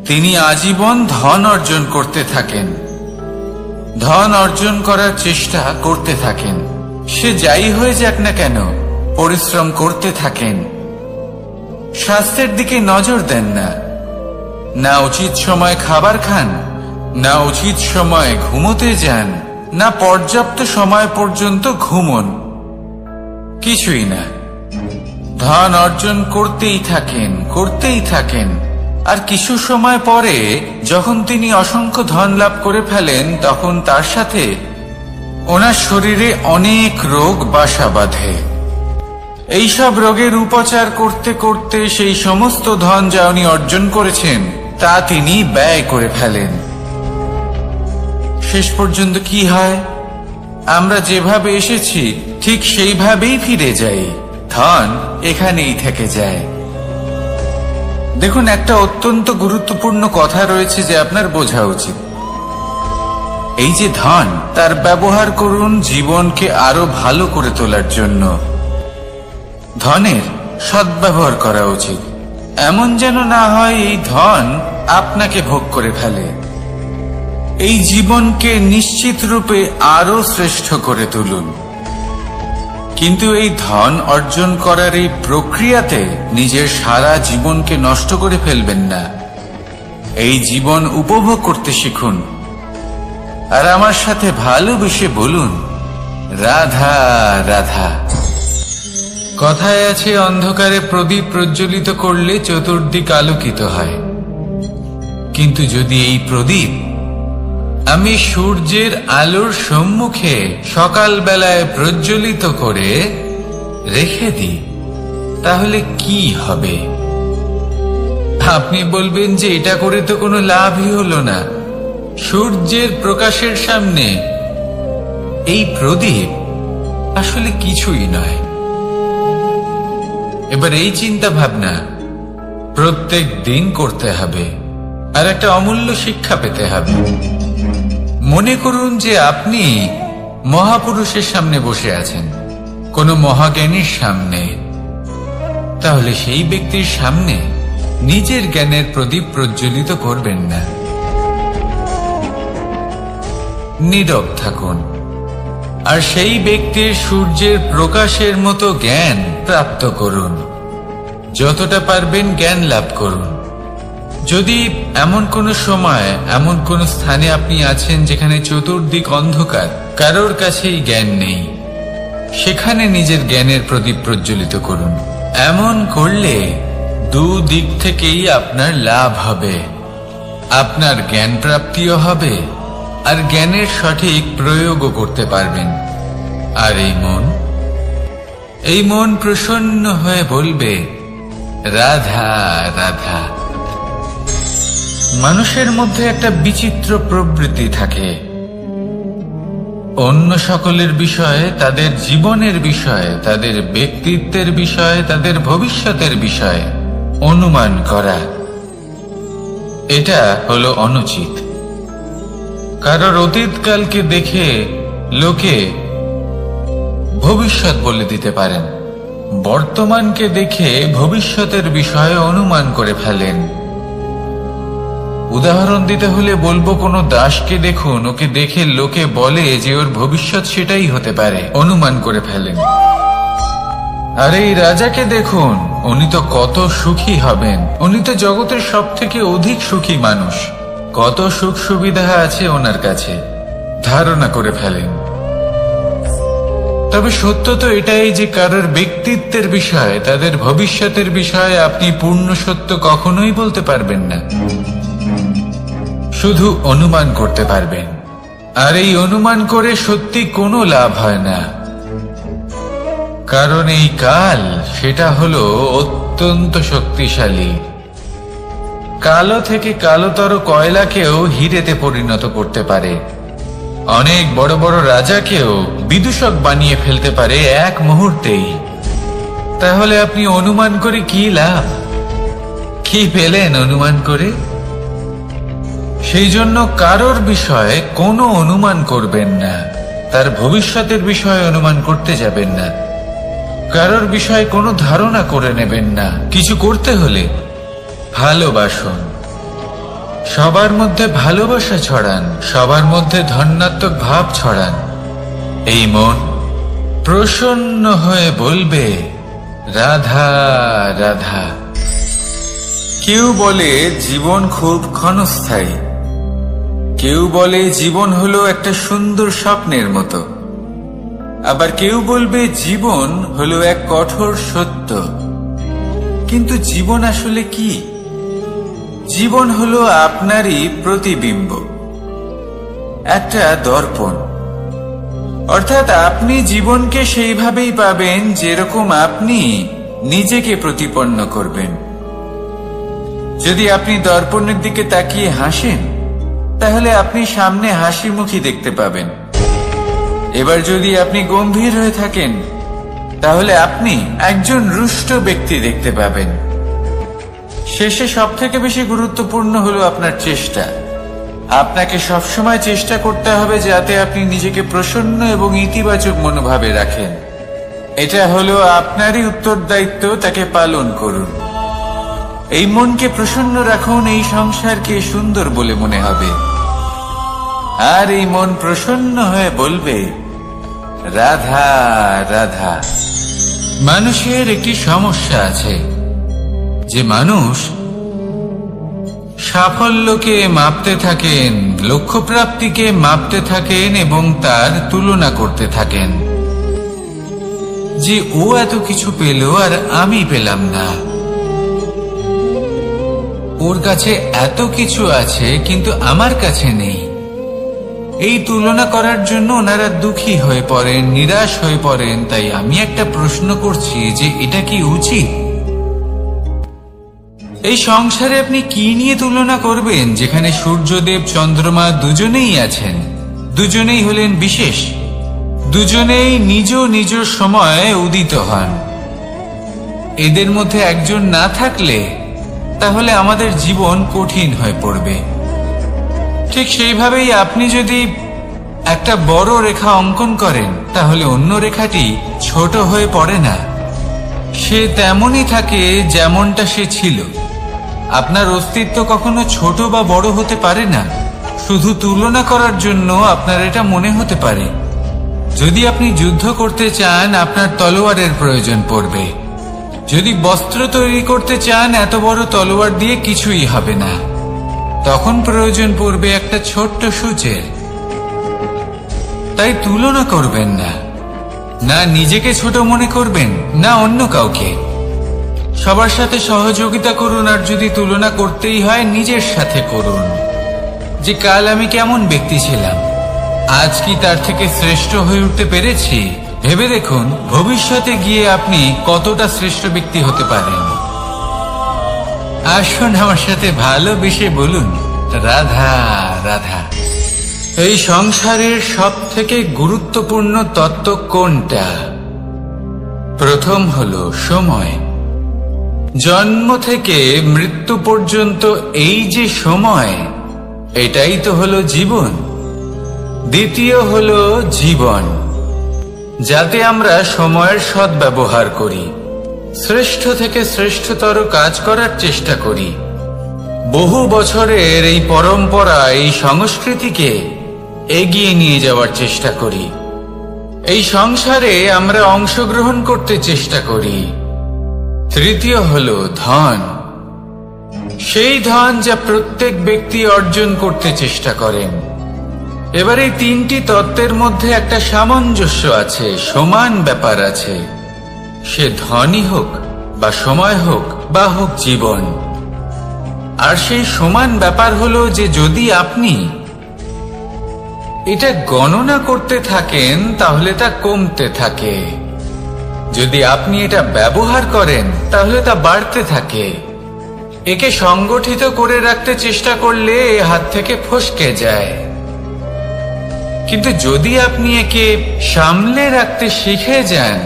তিনি আজীবন ধন অর্জন করতে থাকেন, ধন অর্জন করার চেষ্টা করতে থাকেন। সে যাই হয়ে যাক না কেন, পরিশ্রম করতে থাকেন। স্বাস্থ্যের দিকে নজর দেন না, না উচিত সময় খাবার খান, না উচিত সময় ঘুমোতে যান, না পর্যাপ্ত সময় পর্যন্ত ঘুমন, কিছুই না। ধন অর্জন করতেই থাকেন, করতেই থাকেন। আর কিছু সময় পরে যখন তিনি অসংখ্য ধন লাভ করে ফেলেন, তখন তার সাথে ওনার শরীরে অনেক রোগ বাসা বাঁধে। এইসব রোগের উপচার করতে করতে সেই সমস্ত ধন যা উনি অর্জন করেছেন, তা তিনি ব্যয় করে ফেলেন। শেষ পর্যন্ত কি হয়? আমরা যেভাবে এসেছি ঠিক সেইভাবেই ফিরে যাই, ধন এখানেই থেকে যায়। দেখুন, একটা অত্যন্ত গুরুত্বপূর্ণ কথা রয়েছে যে আপনার বোঝা উচিত। এই যে ধন, তার ব্যবহার করুন জীবনকে আরো ভালো করে তোলার জন্য। ধনের সদ্ব্যবহার করা উচিত, এমন যেন না হয় এই ধন আপনাকে ভোগ করে ফেলে। এই জীবনকে নিশ্চিত রূপে আরো শ্রেষ্ঠ করে তুলুন, কিন্তু এই ধন অর্জন করার এই প্রক্রিয়াতে নিজের সারা জীবনকে নষ্ট করে ফেলবেন না। এই জীবন উপভোগ করতে শিখুন, আর আমার সাথে ভালোবেসে বলুন, রাধা রাধা। কথায় আছে, অন্ধকারে প্রদীপ প্রজ্বলিত করলে চতুর্দিক আলোকিত হয়, কিন্তু যদি এই প্রদীপ আমি সূর্যের আলোর সম্মুখে সকালবেলায় প্রজ্বলিত করে রেখে দিই, তাহলে কি হবে? আপনি বলবেন যে এটা করে তো কোনো লাভই হলো না। সূর্যের প্রকাশের সামনে এই প্রদীপ আসলে কিছুই নয়। এবার এই চিন্তা ভাবনা প্রত্যেক দিন করতে হবে, আর একটা অমূল্য শিক্ষা পেতে হবে। মনে করুন যে আপনি মহাপুরুষের সামনে বসে আছেন, কোন মহাজ্ঞানীর সামনে, তাহলে সেই ব্যক্তির সামনে নিজের জ্ঞানের প্রদীপ প্রজ্বলিত করবেন না। নীরব থাকুন, আর সেই ব্যক্তির সূর্যের প্রকাশের মতো জ্ঞান প্রাপ্ত করুন। যতটা পারবেন জ্ঞান লাভ করুন। যদি এমন কোন সময়, এমন কোন স্থানে আপনি আছেন যেখানে চতুর্দিক অন্ধকার, কারোর কাছেই জ্ঞান নেই, সেখানে নিজের জ্ঞানের প্রদীপ প্রজ্বলিত করুন। এমন করলে দুদিক থেকেই আপনার লাভ হবে। আপনার জ্ঞান প্রাপ্তিও হবে, আর জ্ঞানের সঠিক প্রয়োগও করতে পারবেন। আর এই মন প্রসন্ন হয়ে বলবে, রাধা রাধা। মানুষের মধ্যে একটা বিচিত্র প্রবৃত্তি থাকে, অন্য সকলের বিষয়ে, তাদের জীবনের বিষয়ে, তাদের ব্যক্তিত্বের বিষয়ে, তাদের ভবিষ্যতের বিষয়ে অনুমান করা। এটা হলো অনুচিত। কারোর অতীতকালকে দেখে লোকে ভবিষ্যৎ বলে দিতে পারেন, বর্তমানকে দেখে ভবিষ্যতের বিষয়ে অনুমান করে ফেলেন। উদাহরণ দিতে হলে বলবো, কোনো দাসকে দেখুন, ওকে দেখে লোকে বলে যে ওর ভবিষ্যৎ সেটাই হতে পারে, অনুমান করে ফেলেন। আর এই রাজাকে দেখুন, উনি তো কত সুখী হবেন, উনি তো জগতের সব থেকে অধিক সুখী মানুষ, কত সুখ সুবিধা আছে ওনার কাছে, ধারণা করে ফেলেন। তবে সত্য তো এটাই যে কারোর ব্যক্তিত্বের বিষয়ে, তাদের ভবিষ্যতের বিষয়ে আপনি পূর্ণ সত্য কখনোই বলতে পারবেন না, শুধু অনুমান করতে পারবেন। আর এই অনুমান করে সত্যি কোনো লাভ হয় না, কারণ এই কাল সেটা হলো অত্যন্ত শক্তিশালী। কালো থেকে কালোতর কয়লাকেও হিরেতে পরিণত করতে পারে, অনেক বড় বড় রাজাকেও বিদূষক বানিয়ে ফেলতে পারে এক মুহূর্তেই। তাহলে আপনি অনুমান করে কি লাভ? কি পেলেন অনুমান করে? সেই জন্য কারোর বিষয়ে কোনো অনুমান করবেন না, তার ভবিষ্যতের বিষয়ে অনুমান করতে যাবেন না, কারোর বিষয়ে কোনো ধারণা করে নেবেন না। কিছু করতে হলে ভালোবাসুন, সবার মধ্যে ভালোবাসা ছড়ান, সবার মধ্যে ধন্যাত্মক ভাব ছড়ান। এই মন প্রসন্ন হয়ে বলবে, রাধা রাধা। কেউ বলে জীবন খুব ক্ষণস্থায়ী, কেউ বলে জীবন হলো একটা সুন্দর স্বপ্নের মতো, আবার কেউ বলবে জীবন হলো এক কঠোর সত্য। কিন্তু জীবন আসলে কি? জীবন হলো আপনারই প্রতিবিম্ব, একটা দর্পণ। অর্থাৎ আপনি জীবনকে সেইভাবেই পাবেন যেরকম আপনি নিজেকে প্রতিপন্ন করবেন। যদি আপনি দর্পণের দিকে তাকিয়ে হাসেন, তাহলে আপনি সামনে হাসি মুখী দেখতে পাবেন। এবার যদি আপনি গম্ভীর হয়ে থাকেন, তাহলে আপনি একজন রুষ্ট ব্যক্তি দেখতে পাবেন। শেষে সব থেকে বেশি গুরুত্বপূর্ণ হলো আপনার চেষ্টা। আপনাকে সবসময় চেষ্টা করতে হবে যাতে আপনি নিজেকে প্রসন্ন এবং ইতিবাচক মনোভাবে রাখেন। এটা হলো আপনারই উত্তরদায়িত্ব, তাকে পালন করুন। এই মনকে প্রসন্ন রাখুন, এই সংসারকে সুন্দর বলে মনে হবে। আর এই মন প্রসন্ন হয়ে বলবে, রাধা রাধা। মানুষের একটি সমস্যা আছে যে মানুষ সাফল্যকে মাপতে থাকেন, লক্ষ্যপ্রাপ্তিকে মাপতে থাকেন এবং তার তুলনা করতে থাকেন যে ও এত কিছু পেল আর আমি পেলাম না, ওর কাছে এত কিছু আছে কিন্তু আমার কাছে নেই। এই তুলনা করার জন্য ওনারা দুঃখী হয়ে পড়েন, নিরাশ হয়ে পড়েন। তাই আমি একটা প্রশ্ন করছি যে এটা কি উচিত? এই সংসারে আপনি কি নিয়ে তুলনা করবেন, যেখানে সূর্যদেব চন্দ্রমা দুজনেই আছেন, দুজনেই হলেন বিশেষ, দুজনেই নিজ নিজ সময়ে উদিত হন। এদের মধ্যে একজন না থাকলে তাহলে আমাদের জীবন কঠিন হয়ে পড়বে। ঠিক সেইভাবেই আপনি যদি একটা বড় রেখা অঙ্কন করেন তাহলে অন্য রেখাটি ছোট হয়ে পড়ে না, সে তেমনই থাকে যেমনটা সে ছিল। আপনার অস্তিত্ব কখনো ছোট বা বড় হতে পারে না। শুধু তুলনা করার জন্য আপনার এটা মনে হতে পারে। যদি আপনি যুদ্ধ করতে চান আপনার তলোয়ারের প্রয়োজন পড়বে। যদি বস্ত্র তৈরি করতে চান এত বড় তলোয়ার দিয়ে কিছুই হবে না, তখন প্রয়োজন পড়বে একটা ছোট্ট সূচের। তাই তুলনা করবেন না, না নিজেকে ছোট মনে করবেন না অন্য কাউকে। সবার সাথে সহযোগিতা করুন, আর যদি তুলনা করতেই হয় নিজের সাথে করুন, যে কাল আমি কেমন ব্যক্তি ছিলাম, আজ কি তার থেকে শ্রেষ্ঠ হয়ে উঠতে পেরেছি। ভেবে দেখুন ভবিষ্যতে গিয়ে আপনি কতটা শ্রেষ্ঠ ব্যক্তি হতে পারেন। আসুন আমার সাথে ভালোবেসে বলুন, রাধা রাধা। এই সংসারের সব থেকে গুরুত্বপূর্ণ তত্ত্ব কোনটা? প্রথম হলো সময়। জন্ম থেকে মৃত্যু পর্যন্ত এই যে সময়, এটাই তো হলো জীবন। দ্বিতীয় হলো জীবন, যাতে আমরা সময়ের সদ্ব্যবহার করি, শ্রেষ্ঠ থেকে শ্রেষ্ঠতর কাজ করার চেষ্টা করি। বহু বছরের এই পরম্পরা, এই সংস্কৃতিকে এগিয়ে নিয়ে যাওয়ার চেষ্টা করি। এই সংসারে আমরা অংশগ্রহণ করতে চেষ্টা করি। তৃতীয় হলো ধন, সেই ধন যা প্রত্যেক ব্যক্তি অর্জন করতে চেষ্টা করেন। এবার এই তিনটি তত্ত্বের মধ্যে একটা সামঞ্জস্য আছে, সমান ব্যাপার আছে। সে ধনই হোক বা সময় হোক বা হোক জীবন। আর সেই সমান ব্যাপার হলো যে যদি আপনি এটা গণনা করতে থাকেন তাহলে তা কমতে থাকে, যদি আপনি এটা ব্যবহার করেন তাহলে তা বাড়তে থাকে। একে সংগঠিত করে রাখতে চেষ্টা করলে এ হাত থেকে ফসকে যায়, কিন্তু যদি আপনি একে সামলে রাখতে শিখে যান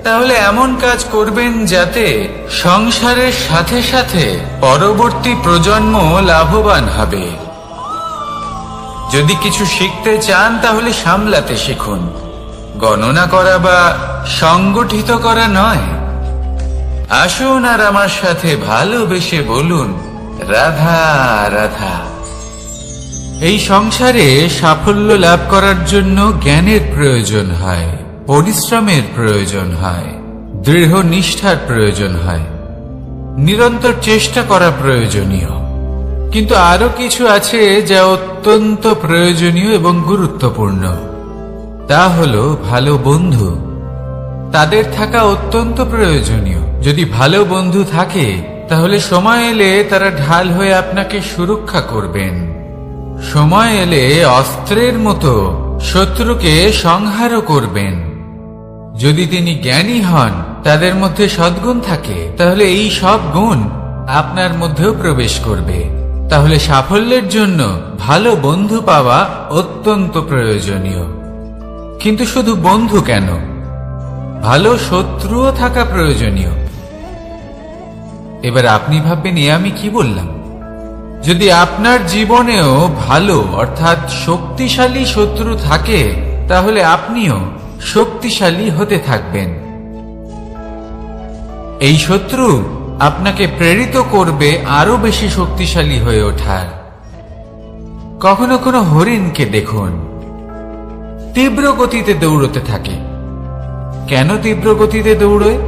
তাহলে এমন কাজ করবেন যাতে সংসারের সাথে সাথে পরবর্তী প্রজন্ম লাভবান হবে। যদি কিছু শিখতে চান তাহলে সামলাতে শিখুন, গণনা করা বা সংগঠিত করা নয়। আসুন আর আমার সাথে ভালোবেসে বলুন, রাধা রাধা। এই সংসারে সাফল্য লাভ করার জন্য জ্ঞানের প্রয়োজন হয়, পরিশ্রমের প্রয়োজন হয়, দৃঢ় নিষ্ঠার প্রয়োজন হয়, নিরন্তর চেষ্টা করা প্রয়োজনীয়। কিন্তু আরো কিছু আছে যা অত্যন্ত প্রয়োজনীয় এবং গুরুত্বপূর্ণ। তা হলো ভালো বন্ধু। তাদের থাকা অত্যন্ত প্রয়োজনীয়। যদি ভালো বন্ধু থাকে তাহলে সময় এলে তারা ঢাল হয়ে আপনাকে সুরক্ষা করবেন। সময় এলে অস্ত্রের মতো শত্রুকে সংহারও করবেন। যদি তিনি জ্ঞানী হন, তাদের মধ্যে সদ্গুণ থাকে, তাহলে এই সব গুণ আপনার মধ্যেও প্রবেশ করবে। তাহলে সাফল্যের জন্য ভালো বন্ধু পাওয়া অত্যন্ত প্রয়োজনীয়। কিন্তু শুধু বন্ধু কেন, ভালো শত্রুও থাকা প্রয়োজনীয়। এবার আপনি ভাববেন, আমি কি বললাম? যদি আপনার জীবনেও ভালো অর্থাৎ শক্তিশালী শত্রু থাকে তাহলে আপনিও শক্তিশালী হতে থাকবেন। এই শত্রু আপনাকে প্রেরিত করবে আরো বেশি শক্তিশালী হয়ে ওঠার। কখনো কোনো হরিণকে দেখুন, তীব্র গতিতে দৌড়তে থাকে। কেন তীব্র গতিতে দৌড়য়?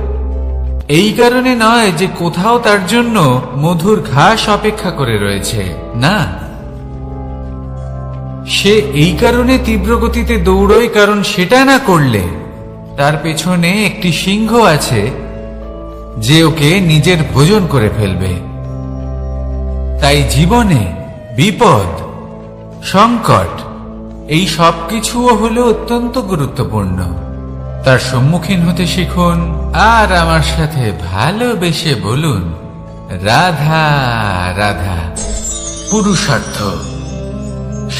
এই কারণে নয় যে কোথাও তার জন্য মধুর ঘাস অপেক্ষা করে রয়েছে, না, সে এই কারণে তীব্র গতিতে দৌড়য় কারণ সেটা না করলে তার পেছনে একটি সিংহ আছে যে ওকে নিজের ভোজন করে ফেলবে। তাই জীবনে বিপদ, সংকট এই সবকিছুও হলো অত্যন্ত গুরুত্বপূর্ণ। তার সম্মুখীন হতে শিখুন আর আমার সাথে ভালোবেসে বলুন, রাধা রাধা। পুরুষার্থ।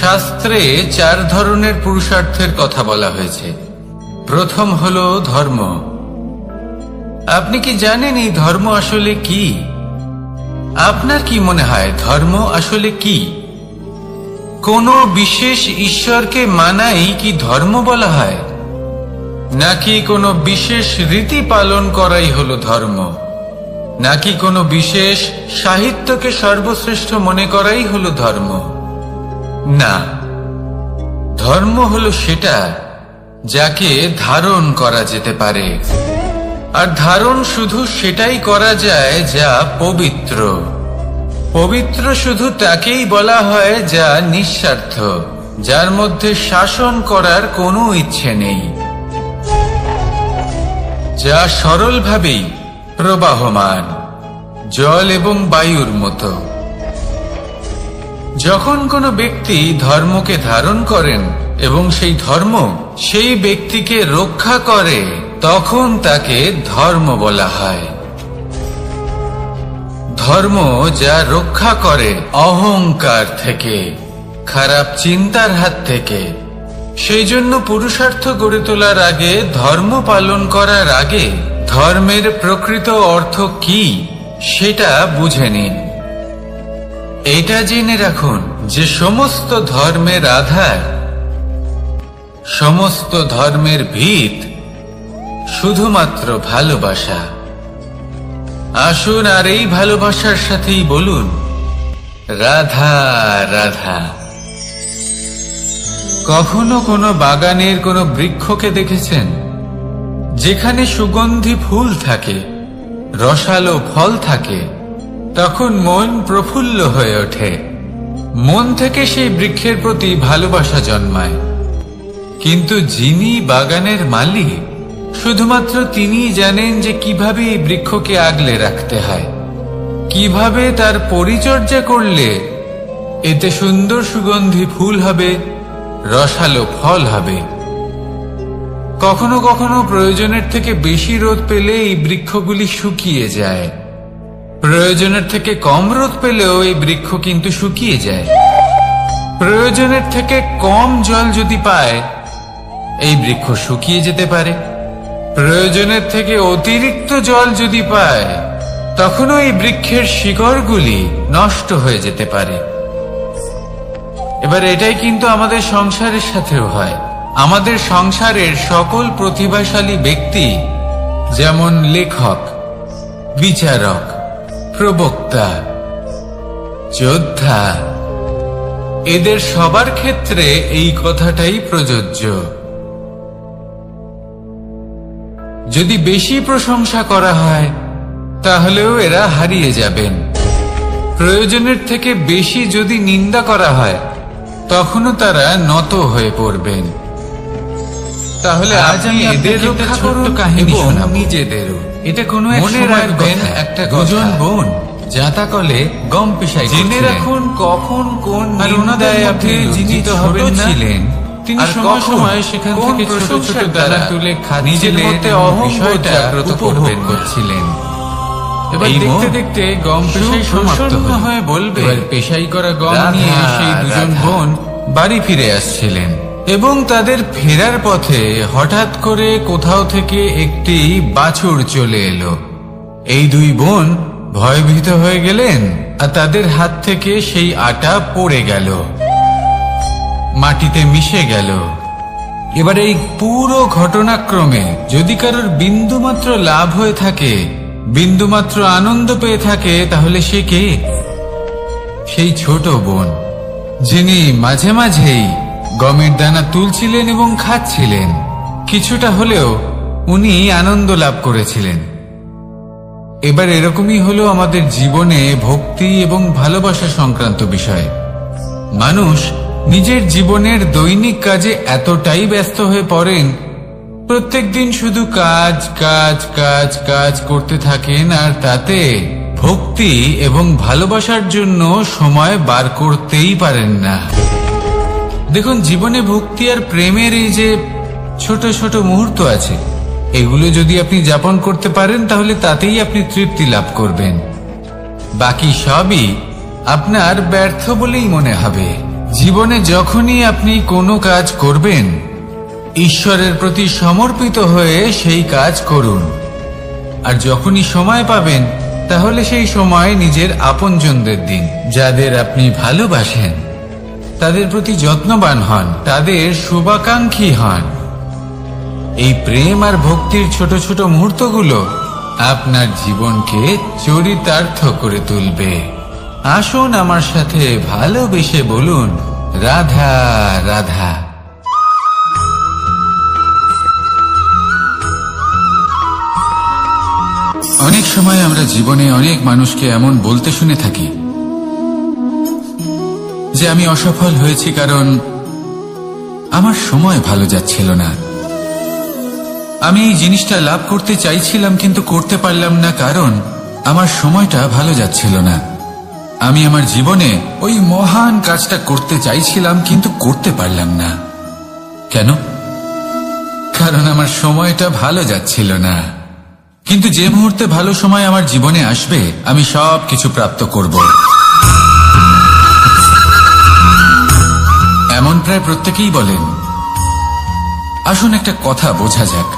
শাস্ত্রে 4 ধরনের পুরুষার্থের কথা বলা হয়েছে। প্রথম হলো ধর্ম। আপনি কি জানেন এই ধর্ম আসলে কি? আপনার কি মনে হয় ধর্ম আসলে কি? কোনো বিশেষ ঈশ্বরকে মানাই কি ধর্ম বলা হয়, নাকি কোনো বিশেষ রীতি পালন করাই হলো ধর্ম, নাকি কোনো বিশেষ সাহিত্যকে সর্বশ্রেষ্ঠ মনে করাই হলো ধর্ম? না, ধর্ম হলো সেটা যাকে ধারণ করা যেতে পারে, আর ধারণ শুধু সেটাই করা যায় যা পবিত্র। পবিত্র শুধু তাকেই বলা হয় যা নিঃস্বার্থ, যার মধ্যে শাসন করার কোনো ইচ্ছে নেই, যা সরলভাবেই প্রবাহমান, জল এবং বায়ুর মতো। যখন কোনো ব্যক্তি ধর্মকে ধারণ করেন এবং সেই ধর্ম সেই ব্যক্তিকে রক্ষা করে, তখন তাকে ধর্ম বলা হয়। ধর্ম যা রক্ষা করে অহংকার থেকে, খারাপ চিন্তার হাত থেকে। সেই জন্য পুরুষার্থ গড়ে তোলার আগে, ধর্ম পালন করার আগে ধর্মের প্রকৃত অর্থ কি সেটা বুঝে নিন। এটা জেনে রাখুন যে সমস্ত ধর্মের আধার, সমস্ত ধর্মের ভিত শুধুমাত্র ভালোবাসা। আসুন আর এই ভালোবাসার সাথেই বলুন, রাধা রাধা। কখনো কোনো বাগানের কোনো বৃক্ষকে দেখেছেন যেখানে সুগন্ধি ফুল থাকে, রসালো ফল থাকে? তখন মন প্রফুল্ল হয়ে ওঠে, মন থেকে সেই বৃক্ষের প্রতি ভালোবাসা জন্মায়। কিন্তু যিনি বাগানের মালিক, শুধুমাত্র তিনিই জানেন যে কিভাবে এই বৃক্ষকে আগলে রাখতে হয়, কিভাবে তার পরিচর্যা করলে এতে সুন্দর সুগন্ধি ফুল হবে, রসালো ফল হবে। কখনো কখনো প্রয়োজনের থেকে বেশি রোদ পেলে এই বৃক্ষগুলি শুকিয়ে যায়, প্রয়োজনের থেকে কম রোদ পেলেও এই বৃক্ষ কিন্তু শুকিয়ে যায়। প্রয়োজনের থেকে কম জল যদি পায়, এই বৃক্ষ শুকিয়ে যেতে পারে। প্রয়োজনের থেকে অতিরিক্ত জল যদি পায়, তখনও এই বৃক্ষের শিকড়গুলি নষ্ট হয়ে যেতে পারে। এবার এটাই কিন্তু আমাদের সংসারের সাথেও হয়। আমাদের সংসারের সকল প্রতিভাশালী ব্যক্তি, যেমন লেখক, বিচারক, প্রবক্তা, যোদ্ধা, এদের সবার ক্ষেত্রে এই কথাটাই প্রযোজ্য। যদি বেশি প্রশংসা করা হয়, তাহলেও এরা হারিয়ে যাবেন। প্রয়োজনের থেকে বেশি যদি নিন্দা করা হয়, তখনও তারা নত হয়ে পড়বেন। তাহলে আজ আমি এদের রক্ষা করব কাহিনী শোনাবো, নিজেদেরও। এটা কোনো এক সময়ের কথা। একটা দুজন বোন জাতাকলে গম পিষাই জেনে রাখুন কখন কোন নিন্দায় আপনি লজ্জিত হবেন ছিলেন। তিনি সময় সময় সেখান থেকে ছোট ছোট দানা তুলে নিজের মধ্যে অহংকারটা উপভোগ করছিলেন। এবার দেখতে দেখতে গম পেশাই সমাপ্ত হয়ে বলবে, পেশাই করা গম নিয়ে সেই দুজন বোন বাড়ি ফিরে আসছিলেন এবং তাদের ফেরার পথে হঠাৎ করে কোথাও থেকে একটি বাছুর চলে এলো। এই দুই বোন ভয়ভীত হয়ে গেলেন আর তাদের হাত থেকে সেই আটা পড়ে গেল, মাটিতে মিশে গেল। এবার এই পুরো ঘটনাক্রমে যদি কারোর বিন্দুমাত্র লাভ হয়ে থাকে বিন্দুমাত্র আনন্দ পেয়ে থাকে, তাহলে সে কে? সেই ছোট বোন, যিনি মাঝে মাঝেই গমের দানা তুলছিলেন এবং খাচ্ছিলেন। কিছুটা হলেও উনি আনন্দ লাভ করেছিলেন। এবার এরকমই হলো আমাদের জীবনে ভক্তি এবং ভালোবাসা সংক্রান্ত বিষয়। মানুষ নিজের জীবনের দৈনিক কাজে এতটাই ব্যস্ত হয়ে পড়েন, প্রত্যেকদিন শুধু কাজ কাজ কাজ কাজ করতে থাকেন, আর তাতে ভক্তি এবং ভালোবাসার জন্য সময় বার করতেই পারেন না। দেখুন, জীবনে ভক্তি আর প্রেমের এই যে ছোট ছোট মুহূর্ত আছে, এগুলো যদি আপনি যাপন করতে পারেন তাহলে তাতেই আপনি তৃপ্তি লাভ করবেন। বাকি সবই আপনার ব্যর্থ বলেই মনে হবে। জীবনে যখনই আপনি কোনো কাজ করবেন, ঈশ্বরের প্রতি সমর্পিত হয়ে সেই কাজ করুন। আর যখনই সময় পাবেন, তাহলে সেই সময় নিজের আপনজনদের দিন। যাদের আপনি ভালোবাসেন তাদের প্রতি যত্নবান হন, তাদের শুভাকাঙ্ক্ষী হন। এই প্রেম আর ভক্তির ছোট ছোট মুহূর্তগুলো আপনার জীবনকে চরিতার্থ করে তুলবে। আসুন আমার সাথে ভালোবেসে বলুন, রাধা রাধা। অনেক সময় আমরা জীবনে অনেক মানুষকে এমন বলতে শুনে থাকি যে আমি অসফল হয়েছি কারণ আমার সময় ভালো যাচ্ছিল না। আমি এই জিনিসটা লাভ করতে চাইছিলাম কিন্তু করতে পারলাম না কারণ আমার সময়টা ভালো যাচ্ছিল না। আমি আমার জীবনে ওই মহান কাজটা করতে চাইছিলাম কিন্তু করতে পারলাম না। কেন? কারণ আমার সময়টা ভালো যাচ্ছিল না। কিন্তু যে মুহূর্তে ভালো সময় আমার জীবনে আসবে, আমি সব কিছু প্রাপ্ত করব। এমন প্রায় প্রত্যেকেই বলেন। আসুন একটা কথা বোঝা যাক।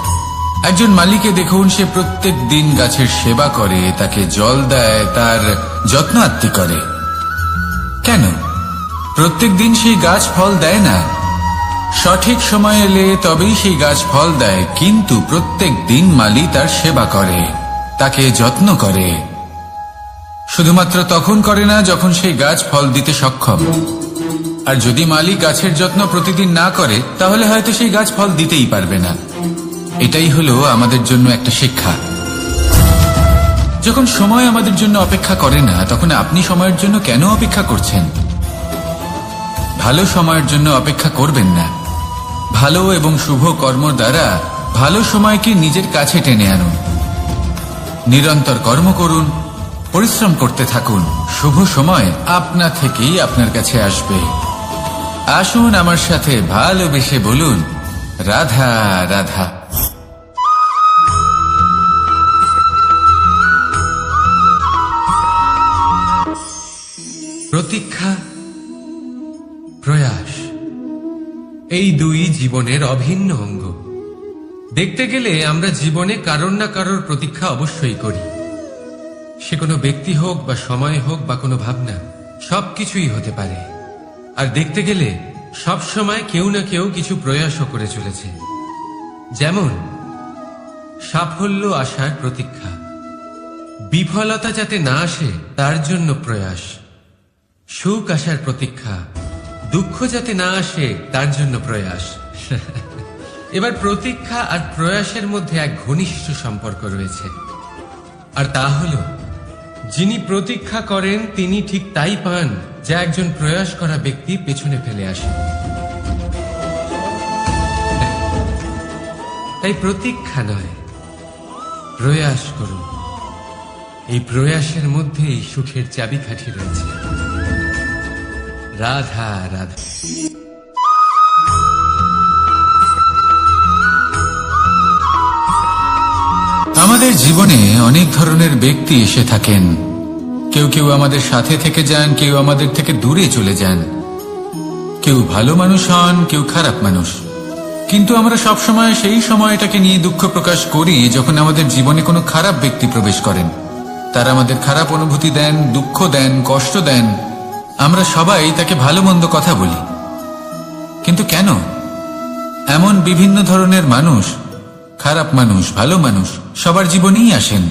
একজন মালিকে দেখুন, সে প্রত্যেক দিন গাছের সেবা করে, তাকে জল দেয়, তার যত্ন আত্তি করে। কেন? প্রত্যেক দিন সেই গাছ ফল দেয় না। সঠিক সময় এলে তবেই সেই গাছ ফল দেয়, কিন্তু প্রত্যেক দিন মালি তার সেবা করে, তাকে যত্ন করে। শুধুমাত্র তখন করে না যখন সেই গাছ ফল দিতে সক্ষম। আর যদি মালি গাছের যত্ন প্রতিদিন না করে, তাহলে হয়তো সেই গাছ ফল দিতেই পারবে না। এটাই হলো আমাদের জন্য একটা শিক্ষা। যখন সময় আমাদের জন্য অপেক্ষা করে না, তখন আপনি সময়ের জন্য কেন অপেক্ষা করছেন? ভালো সময়ের জন্য অপেক্ষা করবেন না। ভালো এবং শুভ কর্ম দ্বারা ভালো সময়কে নিজের কাছে টেনে আনুন। নিরন্তর কর্ম করুন, পরিশ্রম করতে থাকুন। শুভ সময় আপনা থেকেই আপনার কাছে আসবে। আসুন আমার সাথে ভালোবেসে বলুন, রাধা রাধা। প্রতীক্ষা, প্রয়াস, এই দুই জীবনের অভিন্ন অঙ্গ। দেখতে গেলে আমরা জীবনে কারোর না কারোর প্রতীক্ষা অবশ্যই করি। সে কোনো ব্যক্তি হোক বা সময় হোক বা কোনো ভাবনা, সবকিছুই হতে পারে। আর দেখতে গেলে সব সময় কেউ না কেউ কিছু প্রয়াসও করে চলেছে। যেমন সাফল্য আসার প্রতীক্ষা, বিফলতা যাতে না আসে তার জন্য প্রয়াস। সুখ আসার প্রতীক্ষা, দুঃখ যাতে না আসে তার জন্য প্রয়াস। এবার প্রতীক্ষা আর প্রয়াসের মধ্যে এক ঘনিষ্ঠ সম্পর্ক রয়েছে, আর তা হল যিনি প্রতীক্ষা করেন তিনি ঠিক তাই পান যা একজন প্রয়াস করা ব্যক্তি পেছনে ফেলে আসে। তাই প্রতীক্ষা নয়, প্রয়াস করুন। এই প্রয়াসের মধ্যেই সুখের চাবিকাঠি রয়েছে। রাধা রাধা। আমাদের জীবনে অনেক ধরনের ব্যক্তি এসে থাকেন। কেউ কেউ আমাদের সাথে থেকে যান, কেউ আমাদের থেকে দূরে চলে যান। কেউ ভালো মানুষ হন, কেউ খারাপ মানুষ। কিন্তু আমরা সবসময় সেই সময়টাকে নিয়ে দুঃখ প্রকাশ করি যখন আমাদের জীবনে কোনো খারাপ ব্যক্তি প্রবেশ করেন। তারা আমাদের খারাপ অনুভূতি দেন, দুঃখ দেন, কষ্ট দেন। আমরা সবাই তাকে ভালো মন্দ কথা বলি। কিন্তু কেন? এমন বিভিন্ন ধরনের মানুষ, খারাপ মানুষ, ভালো মানুষ সবার জীবনেই আসেন।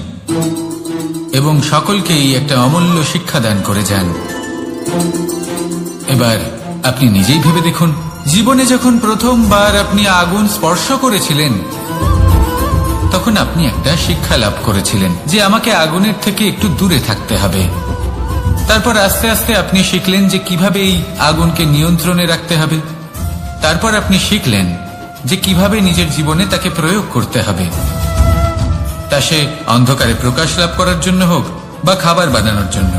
এবং সকলকেই একটা অমূল্য শিক্ষা দান করে যান। এবার আপনি নিজেই ভেবে দেখুন, জীবনে যখন প্রথমবার আপনি আগুন স্পর্শ করেছিলেন তখন আপনি একটা শিক্ষা লাভ করেছিলেন যে আমাকে আগুনের থেকে একটু দূরে থাকতে হবে। তারপর আস্তে আস্তে আপনি শিখলেন যে কিভাবে এই আগুনকে নিয়ন্ত্রণে রাখতে হবে। তারপর আপনি শিখলেন যে কিভাবে নিজের জীবনে তাকে প্রয়োগ করতে হবে, তা সে অন্ধকারে প্রকাশ লাভ করার জন্য হোক বা খাবার বানানোর জন্য।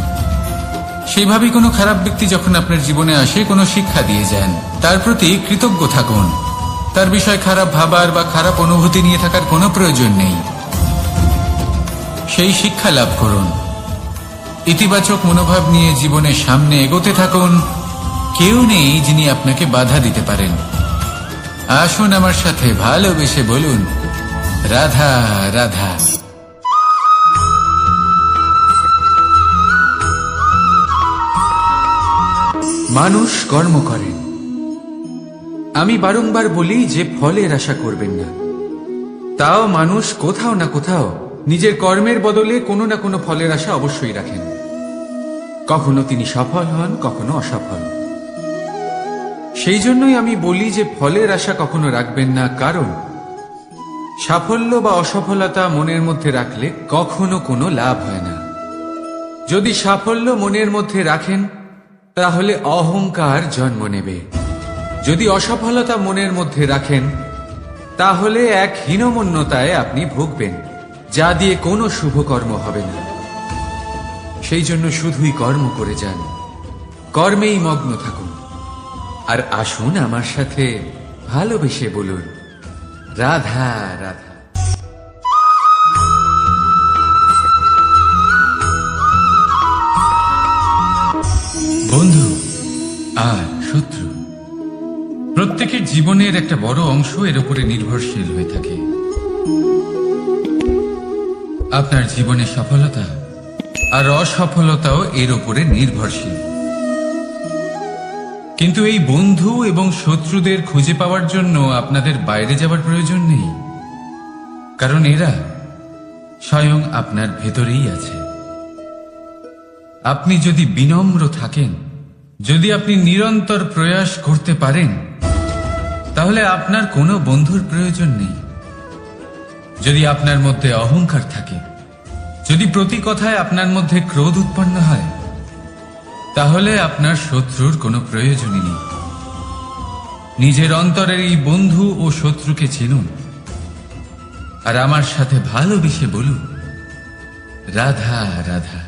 সেইভাবেই কোনো খারাপ ব্যক্তি যখন আপনার জীবনে আসে কোনো শিক্ষা দিয়ে যান, তার প্রতি কৃতজ্ঞ থাকুন। তার বিষয় খারাপ ভাবার বা খারাপ অনুভূতি নিয়ে থাকার কোনো প্রয়োজন নেই। সেই শিক্ষা লাভ করুন, ইতিবাচক মনোভাব নিয়ে জীবনের সামনে এগোতে থাকুন। কেউ নেই যিনি আপনাকে বাধা দিতে পারেন। আসুন আমার সাথে ভালোবেসে বলুন, রাধা রাধা। মানুষ কর্ম করেন। আমি বারংবার বলি যে ফলের আশা করবেন না। তাও মানুষ কোথাও না কোথাও নিজের কর্মের বদলে কোনো না কোনো ফলের আশা অবশ্যই রাখেন। কখনো তিনি সফল হন, কখনো অসফল। সেই জন্যই আমি বলি যে ফলের আশা কখনো রাখবেন না, কারণ সাফল্য বা অসফলতা মনের মধ্যে রাখলে কখনো কোনো লাভ হয় না। যদি সাফল্য মনের মধ্যে রাখেন তাহলে অহংকার জন্ম নেবে। যদি অসফলতা মনের মধ্যে রাখেন তাহলে এক হীনমন্যতায় আপনি ভুগবেন, যা দিয়ে কোনো শুভকর্ম হবে না। সেই জন্য শুধুই কর্ম করে যান, কর্মেই মগ্ন থাকুন। আর আসুন আমার সাথে ভালোবেসে বলুন, রাধা রাধা। বন্ধু আর শত্রু প্রত্যেকের জীবনের একটা বড় অংশ এর উপরে নির্ভরশীল হয়ে থাকে। আপনার জীবনের সফলতা আর অসফলতাও এর উপরে নির্ভরশীল। কিন্তু এই বন্ধু এবং শত্রুদের খুঁজে পাওয়ার জন্য আপনাদের বাইরে যাবার প্রয়োজন নেই, কারণ এরা স্বয়ং আপনার ভেতরেই আছে। আপনি যদি বিনম্র থাকেন, যদি আপনি নিরন্তর প্রয়াস করতে পারেন, তাহলে আপনার কোনো বন্ধুর প্রয়োজন নেই। যদি আপনার মধ্যে অহংকার থাকে, যদি প্রতি কথায় আপনার মধ্যে ক্রোধ উৎপন্ন হয়, তাহলে আপনার শত্রুর কোনো প্রয়োজনই নেই। নিজের অন্তরের এই বন্ধু ও শত্রুকে চিনুন, আর আমার সাথে ভালোবেসে বলুন, রাধা রাধা।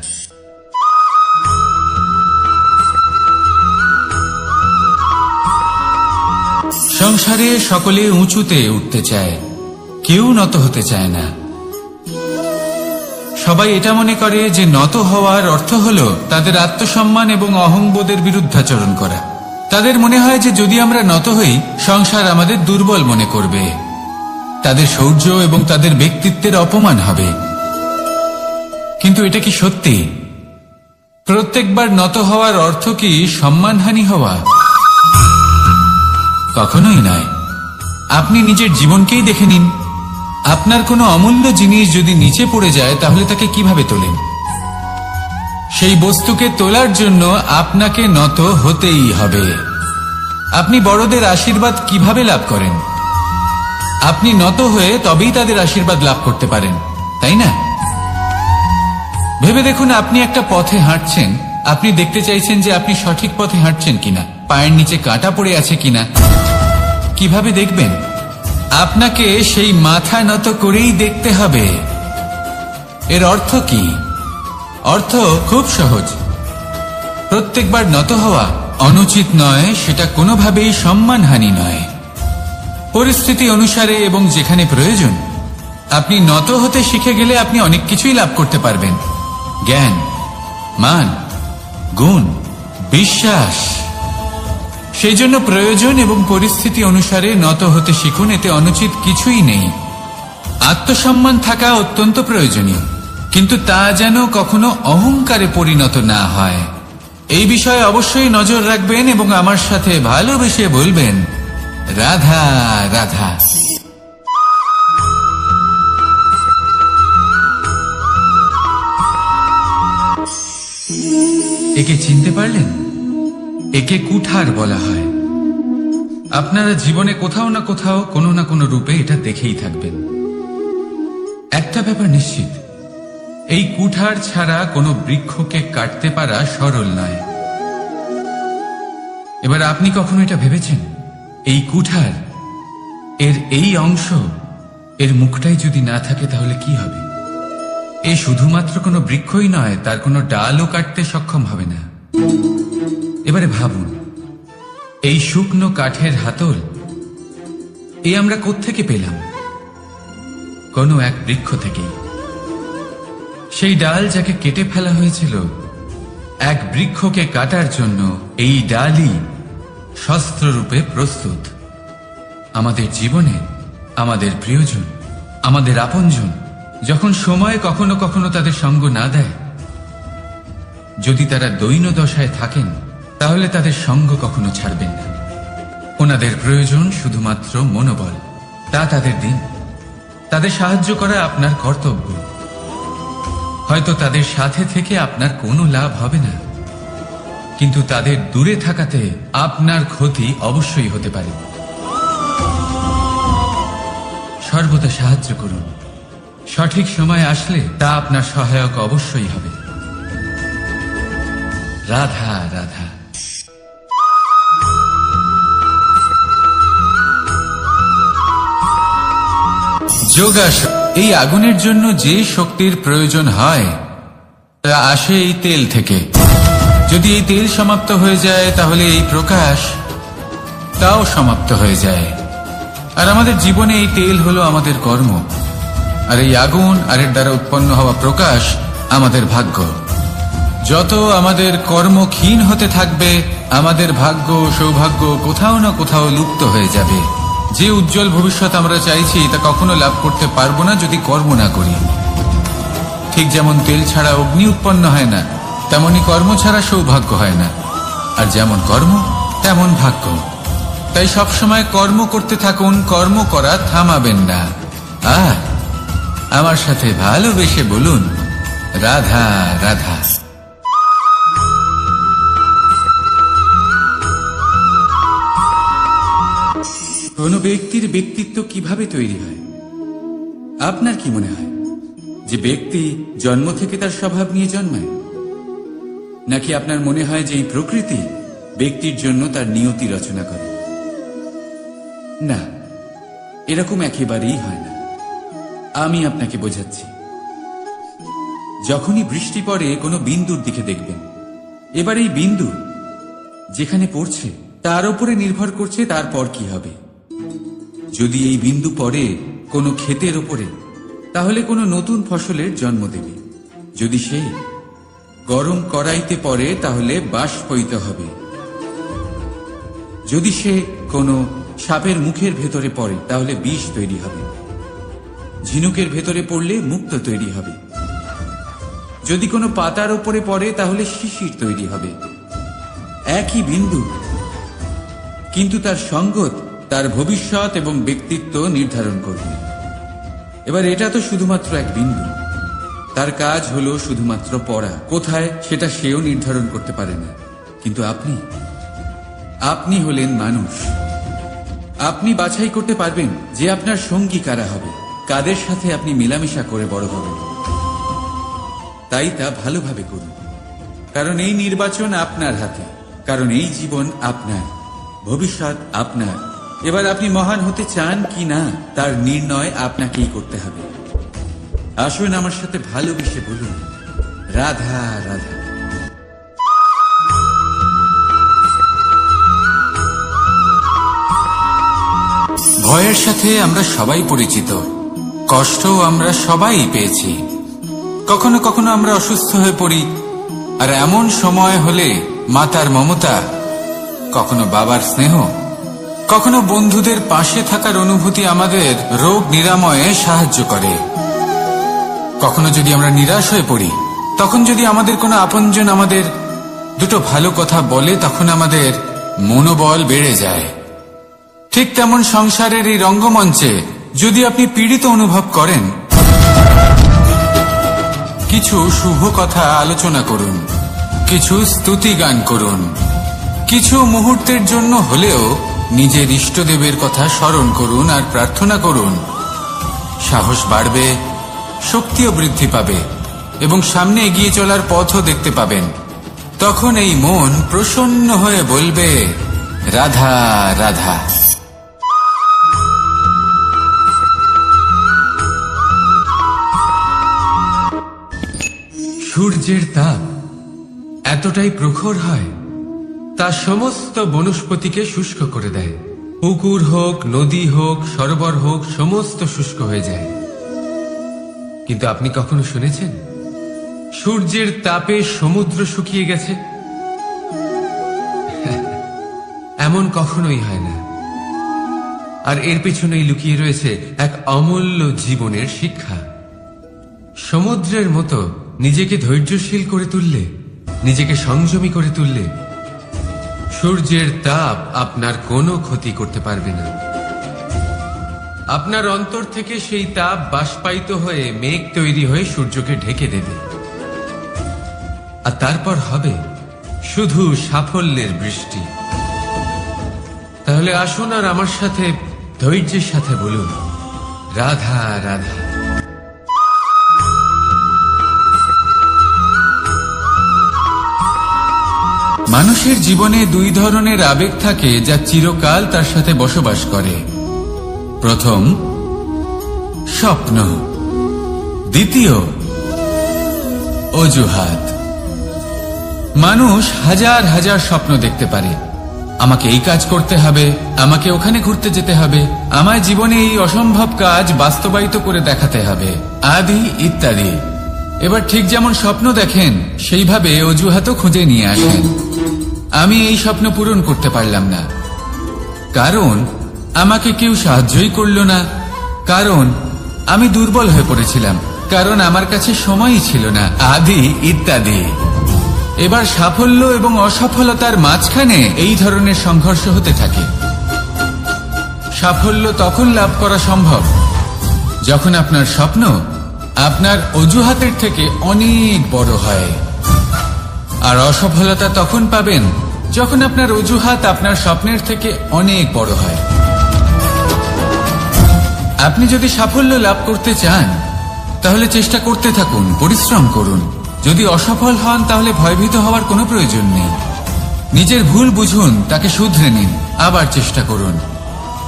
সংসারে সকলে উঁচুতে উঠতে চায়, কেউ নত হতে চায় না। সবাই এটা মনে করে যে নত হওয়ার অর্থ হলো তাদের আত্মসম্মান এবং অহংবোধের বিরুদ্ধাচরণ করা। তাদের মনে হয় যে যদি আমরা নত হই, সংসার আমাদের দুর্বল মনে করবে, তাদের শৌর্য এবং তাদের ব্যক্তিত্বের অপমান হবে। কিন্তু এটা কি সত্যি? প্রত্যেকবার নত হওয়ার অর্থ কি সম্মানহানি হওয়া? কখনোই নয়। আপনি নিজের জীবনকেই দেখে নিন। আপনার কোনো অমূল্য জিনিস যদি নিচে পড়ে যায় তাহলে তাকে কিভাবে তোলেন? সেই বস্তুকে তোলার জন্য আপনাকে নত হতেই হবে। আপনি বড়দের আশীর্বাদ কিভাবে লাভ করেন? আপনি নত হয়ে তবেই তাদের আশীর্বাদ লাভ করতে পারেন, তাই না? ভেবে দেখুন, আপনি একটা পথে হাঁটছেন, আপনি দেখতে চাইছেন যে আপনি সঠিক পথে হাঁটছেন কিনা, পায়ের নিচে কাঁটা পড়ে আছে কিনা। কিভাবে দেখবেন? আপনাকে সেই মাথা নত করেই দেখতে হবে। এর অর্থ কি? অর্থ খুব সহজ। প্রত্যেকবার নত হওয়া অনুচিত নয়, সেটা কোনোভাবেই সম্মানহানি নয়। পরিস্থিতি অনুসারে এবং যেখানে প্রয়োজন আপনি নত হতে শিখে গেলে আপনি অনেক কিছুই লাভ করতে পারবেন। জ্ঞান, মান, গুণ, বিশ্বাস। সেই জন্য প্রয়োজন এবং পরিস্থিতি অনুসারে নত হতে শিখুন, এতে অনুচিত কিছুই নেই। আত্মসম্মান থাকা অত্যন্ত প্রয়োজনীয়, কিন্তু তা যেন কখনো অহংকারে পরিণত না হয়। এই বিষয়ে অবশ্যই নজর রাখবেন এবং আমার সাথে ভালোবেসে বলবেন, রাধা রাধা। একে চিনতে পারলেন? একে কুঠার বলা হয়। আপনারা জীবনে কোথাও না কোথাও কোনো না কোনো রূপে এটা দেখেই থাকবেন। একটা ব্যাপার নিশ্চিত, এই কুঠার ছাড়া কোনো বৃক্ষকে কাটতে পারা সরল নয়। এবার আপনি কখনো এটা ভেবেছেন, এই কুঠার, এর এই অংশ, এর মুখটাই যদি না থাকে তাহলে কি হবে? এ শুধুমাত্র কোনো বৃক্ষই নয়, তার কোনো ডালও কাটতে সক্ষম হবে না। এবারে ভাবুন, এই শুকনো কাঠের হাতল এ আমরা কোত্থেকে পেলাম? কোনো এক বৃক্ষ থেকেই। সেই ডাল যাকে কেটে ফেলা হয়েছিল এক বৃক্ষকে কাটার জন্য, এই ডালই শস্ত্ররূপে প্রস্তুত। আমাদের জীবনে আমাদের প্রিয়জন, আমাদের আপনজন যখন সময় কখনো কখনো তাদের সঙ্গ না দেয়, যদি তারা দৈন্য দশায় থাকেন তাহলে তাদের সঙ্গ কখনো ছাড়বেন না। ওনাদের প্রয়োজন শুধুমাত্র মনোবল, তা তাদের দিন। তাদের সাহায্য করা আপনার কর্তব্য। হয়তো তাদের সাথে থেকে আপনার কোনো লাভ হবে না, কিন্তু তাদের দূরে থাকাতে আপনার ক্ষতি অবশ্যই হতে পারে। সর্বদা সাহায্য করুন। সঠিক সময় আসলে তা আপনার সহায়ক অবশ্যই হবে। রাধা রাধা। যোগাসন। এই আগুনের জন্য যে শক্তির প্রয়োজন হয় তা আসে এই তেল থেকে। যদি এই তেল সমাপ্ত হয়ে যায় তাহলে এই প্রকাশ তাও সমাপ্ত হয়ে যায়। আর আমাদের জীবনে এই তেল হলো আমাদের কর্ম, আর এই আগুন আর এর দ্বারা উৎপন্ন হওয়া প্রকাশ আমাদের ভাগ্য। যত আমাদের কর্ম ক্ষীণ হতে থাকবে, আমাদের ভাগ্য সৌভাগ্য কোথাও না কোথাও লুপ্ত হয়ে যাবে। যে উজ্জ্বল ভবিষ্যৎ আমরা চাইছি তা কখনো লাভ করতে পারবো না যদি কর্ম না করি। ঠিক যেমন তেল ছাড়া অগ্নি উৎপন্ন হয় না, তেমনি কর্ম ছাড়া সৌভাগ্য হয় না। আর যেমন কর্ম তেমন ভাগ্য। তাই সবসময় কর্ম করতে থাকুন, কর্ম করা থামাবেন না। আর আমার সাথে ভালোবেসে বলুন, রাধা রাধা। কোনো ব্যক্তির ব্যক্তিত্ব কিভাবে তৈরি হয়? আপনার কি মনে হয় যে ব্যক্তি জন্ম থেকে তার স্বভাব নিয়ে জন্মায়? নাকি আপনার মনে হয় যে এই প্রকৃতি ব্যক্তির জন্য তার নিয়তি রচনা করে? না, এরকম একেবারেই হয় না। আমি আপনাকে বোঝাচ্ছি। যখনই বৃষ্টি পড়ে কোনো বিন্দুর দিকে দেখবেন। এবার এই বিন্দু যেখানে পড়ছে তার উপরে নির্ভর করছে তারপর কি হবে। যদি এই বিন্দু পড়ে কোনো ক্ষেতের ওপরে, তাহলে কোনো নতুন ফসলের জন্ম দেবে। যদি সে গরম কড়াইতে পড়ে তাহলে বাষ্পীত হবে। যদি সে কোনো সাপের মুখের ভেতরে পড়ে তাহলে বিষ তৈরি হবে। ঝিনুকের ভেতরে পড়লে মুক্ত তৈরি হবে। যদি কোনো পাতার ওপরে পড়ে তাহলে শিশির তৈরি হবে। একই বিন্দু, কিন্তু তার সঙ্গত তার ভবিষ্যৎ এবং ব্যক্তিত্ব নির্ধারণ করবে। এবার এটা তো শুধুমাত্র এক বিন্দু, তার কাজ হলো শুধুমাত্র পড়া। কোথায় সেটা সেও নির্ধারণ করতে পারে না। কিন্তু আপনি হলেন মানুষ। আপনি বাছাই করতে পারবেন যে আপনার সঙ্গী কারা হবে, কাদের সাথে আপনি মেলামেশা করে বড় হবেন। তাই তা ভালোভাবে করুন, কারণ এই নির্বাচন আপনার হাতে, কারণ এই জীবন আপনার, ভবিষ্যৎ আপনার। এবার আপনি মহান হতে চান কি না তার নির্ণয় আপনাকেই করতে হবে। আসুন আমার সাথে ভালোবেসে বলুন, রাধা রাধা। ভয়ের সাথে আমরা সবাই পরিচিত, কষ্টও আমরা সবাই পেয়েছি। কখনো কখনো আমরা অসুস্থ হয়ে পড়ি, আর এমন সময় হলে মাতার মমতা, কখনো বাবার স্নেহ, কখনো বন্ধুদের পাশে থাকার অনুভূতি আমাদের রোগ নিরাময়ে সাহায্য করে। কখনো যদি আমরা নিরাশ হয়ে পড়ি, তখন যদি আমাদের কোনো আপনজন আমাদের দুটো ভালো কথা বলে, তখন আমাদের মনোবল বেড়ে যায়। ঠিক তেমন সংসারের এই রঙ্গমঞ্চে যদি আপনি পীড়িত অনুভব করেন, কিছু শুভ কথা আলোচনা করুন। কিছু স্তুতি গান করুন। কিছু মুহূর্তের জন্য হলেও নিজের ইষ্টদেবের কথা স্মরণ করুন আর প্রার্থনা করুন। সাহস বাড়বে, শক্তিও বৃদ্ধি পাবে এবং সামনে এগিয়ে চলার পথও দেখতে পাবেন। তখন এই মন প্রসন্ন হয়ে বলবে, রাধা রাধা। সূর্যের তাপ এতটাই প্রখর হয় তা সমস্ত বনস্পতিকে শুষ্ক করে দেয়। পুকুর হোক, নদী হোক, সরোবর হোক, সমস্ত শুষ্ক হয়ে যায়। কিন্তু আপনি কখনো শুনেছেন সূর্যের তাপে সমুদ্র শুকিয়ে গেছে? এমন কখনোই হয় না। আর এর পেছনেই লুকিয়ে রয়েছে এক অমূল্য জীবনের শিক্ষা। সমুদ্রের মতো নিজেকে ধৈর্যশীল করে তুললে, নিজেকে সংযমী করে তুললে সূর্যের তাপ আপনার কোনো ক্ষতি করতে পারবে না। আপনার অন্তর থেকে সেই তাপ বাষ্পায়িত হয়ে মেঘ তৈরি হয়ে সূর্যকে ঢেকে দেবে, আর তারপর হবে শুধু সাফল্যের বৃষ্টি। তাহলে আসুন আর আমার সাথে ধৈর্যের সাথে বলুন, রাধা রাধা। মানুষের জীবনে দুই ধরনের আবেগ থাকে যা চিরকাল তার সাথে বসবাস করে। প্রথম, স্বপ্ন। দ্বিতীয়, অজুহাত। মানুষ হাজার হাজার স্বপ্ন দেখতে পারে। আমাকে এই কাজ করতে হবে, আমাকে ওখানে ঘুরতে যেতে হবে, আমার জীবনে এই অসম্ভব কাজ বাস্তবায়িত করে দেখাতে হবে, আদি ইত্যাদি। এবার ঠিক যেমন স্বপ্ন দেখেন সেইভাবে অজুহাতও খুঁজে নিয়ে আসেন। আমি এই স্বপ্ন পূরণ করতে পারলাম না, কারণ আমাকে কেউ সাহায্যই করল না, কারণ আমি দুর্বল হয়ে পড়েছিলাম, কারণ আমার কাছে সময়ই ছিল না, আদি ইত্যাদি। এবার সাফল্য এবং অসফলতার মাঝখানে এই ধরনের সংঘর্ষ হতে থাকে। সাফল্য তখন লাভ করা সম্ভব যখন আপনার স্বপ্ন আপনার অজুহাতের থেকে অনেক বড় হয়, আর অসফলতা তখন পাবেন যখন আপনার অজুহাত আপনার স্বপ্নের থেকে অনেক বড় হয়। আপনি যদি সাফল্য লাভ করতে চান তাহলে চেষ্টা করতে থাকুন, পরিশ্রম করুন। যদি অসফল হন তাহলে ভয়ভীত হওয়ার কোনো প্রয়োজন নেই। নিজের ভুল বুঝুন, তাকে শুধরে নিন, আবার চেষ্টা করুন।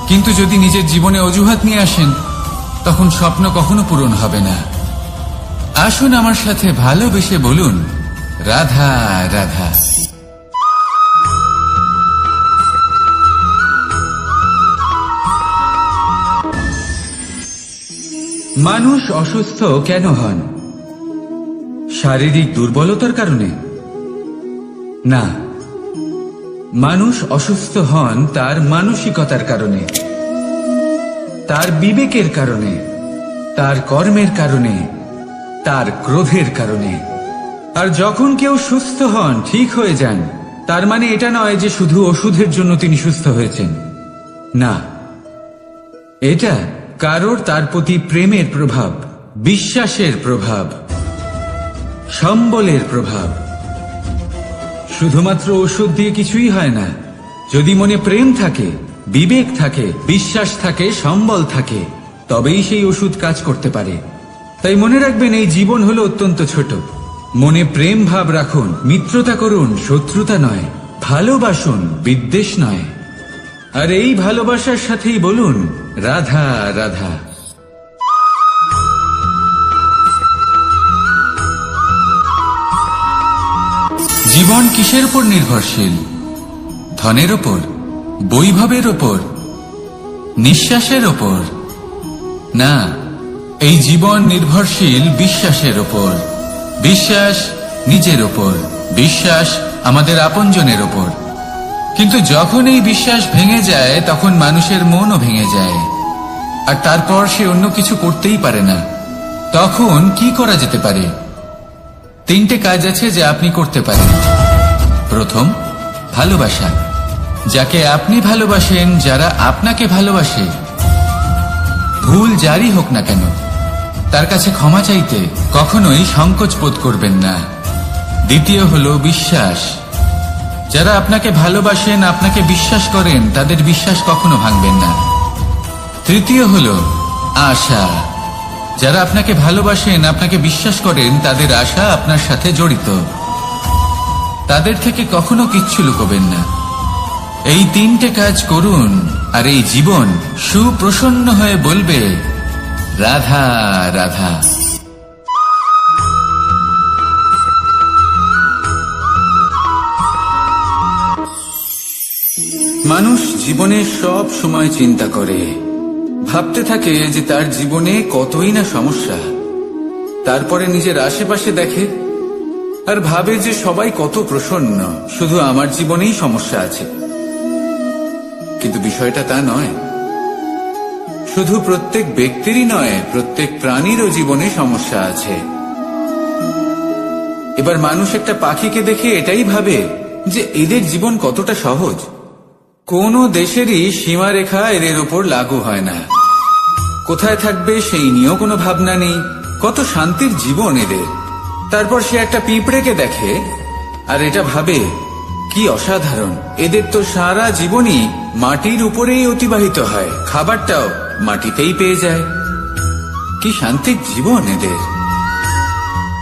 কিন্তু যদি নিজের জীবনে অজুহাত নিয়ে আসেন তখন স্বপ্ন কখনো পূরণ হবে না। আসুন আমার সাথে ভালোবেসে বলুন, রাধা রাধা। মানুষ অসুস্থ কেন হন? শারীরিক দুর্বলতার কারণে? না, মানুষ অসুস্থ হন তার মানসিকতার কারণে, তার বিবেকের কারণে, তার কর্মের কারণে, তার ক্রোধের কারণে। আর যখন কেউ সুস্থ হন, ঠিক হয়ে যান, তার মানে এটা নয় যে শুধু ওষুধের জন্য তিনি সুস্থ হয়েছেন। না, এটা কারোর তার প্রতি প্রেমের প্রভাব, বিশ্বাসের প্রভাব, সম্বলের প্রভাব। শুধুমাত্র ওষুধ দিয়ে কিছুই হয় না। যদি মনে প্রেম থাকে, বিবেক থাকে, বিশ্বাস থাকে, সম্বল থাকে, তবেই সেই ওষুধ কাজ করতে পারে। তাই মনে রাখবেন, এই জীবন হলো অত্যন্ত ছোট। মনে প্রেম ভাব রাখুন, মিত্রতা করুন, শত্রুতা নয়। ভালোবাসুন, বিদ্বেষ নয়। আর এই ভালোবাসার সাথেই বলুন, রাধা রাধা। জীবন কিসের উপর নির্ভরশীল? ধনের ওপর, বৈভবের ওপর, নিঃশ্বাসের ওপর? না, এই জীবন নির্ভরশীল বিশ্বাসের ওপর। বিশ্বাস নিজের ওপর, বিশ্বাস আমাদের আপনজনের ওপর। কিন্তু যখন এই বিশ্বাস ভেঙে যায় তখন মানুষের মনও ভেঙে যায়, আর তারপর সে অন্য কিছু করতেই পারে না। তখন কি করা যেতে পারে? 3টে কাজ আছে যা আপনি করতে পারেন। প্রথম, ভালোবাসা। যাকে আপনি ভালোবাসেন, যারা আপনাকে ভালোবাসে, ভুল যারই হোক না কেন, তার কাছে ক্ষমা চাইতে কখনোই সংকোচ বোধ করবেন না। দ্বিতীয় হলো বিশ্বাস। যারা আপনাকে ভালোবাসেন, আপনাকে বিশ্বাস করেন, তাদের বিশ্বাস কখনো ভাঙবেন না। তৃতীয় হলো আশা। যারা আপনাকে ভালোবাসেন, আপনাকে বিশ্বাস করেন, তাদের আশা আপনার সাথে জড়িত। তাদের থেকে কখনো কিচ্ছু লুকোবেন না। এই তিনটে কাজ করুন আর এই জীবন সুপ্রসন্ন হয়ে বলবে, রাধা রাধা। মানুষ জীবনে সব সময় চিন্তা করে, ভাবতে থাকে যে তার জীবনে কতই না সমস্যা। তারপরে নিজের আশেপাশে দেখে আর ভাবে যে সবাই কত প্রসন্ন, শুধু আমার জীবনেই সমস্যা আছে। কিন্তু বিষয়টা তা নয়। শুধু প্রত্যেক ব্যক্তিরই নয়, প্রত্যেক প্রাণীরও জীবনে সমস্যা আছে। এবার মানুষ একটা পাখিকে দেখে এটাই ভাবে যে এদের জীবন কতটা সহজ। কোনো দেশেরই সীমারেখা এদের ওপর লাগু হয় না। কোথায় থাকবে সেই নিয়েও কোনো ভাবনা নেই। কত শান্তির জীবন এদের। তারপর সে একটা পিঁপড়েকে দেখে আর এটা ভাবে, কি অসাধারণ, এদের তো সারা জীবনই মাটির উপরেই অতিবাহিত হয়, খাবারটাও মাটিতেই পেয়ে যায়। কি শান্তির জীবন এদের।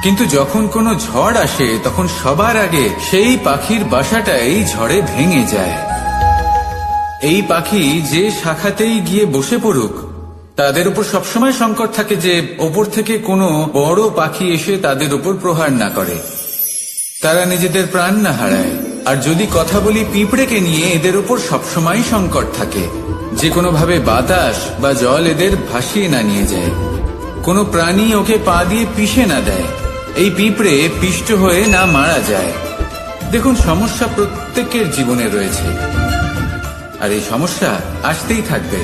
কিন্তু যখন কোনো ঝড় আসে, তখন সবার আগে সেই পাখির বাসাটাই ঝড়ে ভেঙে যায়। এই পাখি যে শাখাতেই গিয়ে বসে পড়ুক, তাদের উপর সবসময় সংকট থাকে যে ওপর থেকে কোনো বড় পাখি এসে তাদের উপর প্রহার না করে, তারা নিজেদের প্রাণ না হারায়। আর যদি কথা বলি পিঁপড়েকে নিয়ে, এদের উপর সবসময় সংকট থাকে যে কোনোভাবে বাতাস বা জল এদের ভাসিয়ে না নিয়ে যায়, কোনো প্রাণী ওকে পা দিয়ে পিষে না দেয়, এই পিঁপড়ে পিষ্ট হয়ে না মারা যায়। দেখুন, সমস্যা প্রত্যেকের জীবনে রয়েছে আর এই সমস্যা আসতেই থাকবে।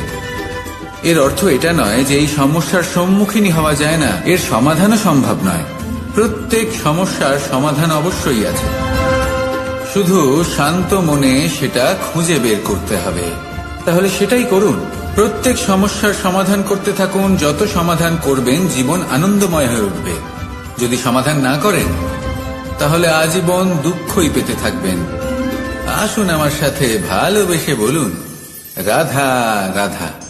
এর অর্থ এটা নয় যে এই সমস্যার সম্মুখীনই হওয়া যায় না, এর সমাধানও সম্ভব নয়। প্রত্যেক সমস্যার সমাধান অবশ্যই আছে, শুধু শান্ত মনে সেটা খুঁজে বের করতে হবে। তাহলে সেটাই করুন। প্রত্যেক সমস্যার সমাধান করতে থাকুন। যত সমাধান করবেন, জীবন আনন্দময় হয়ে উঠবে। যদি সমাধান না করেন, তাহলে আজীবন দুঃখই পেতে থাকবেন। আসুন আমার সাথে ভালোবেসে বলুন, রাধা রাধা।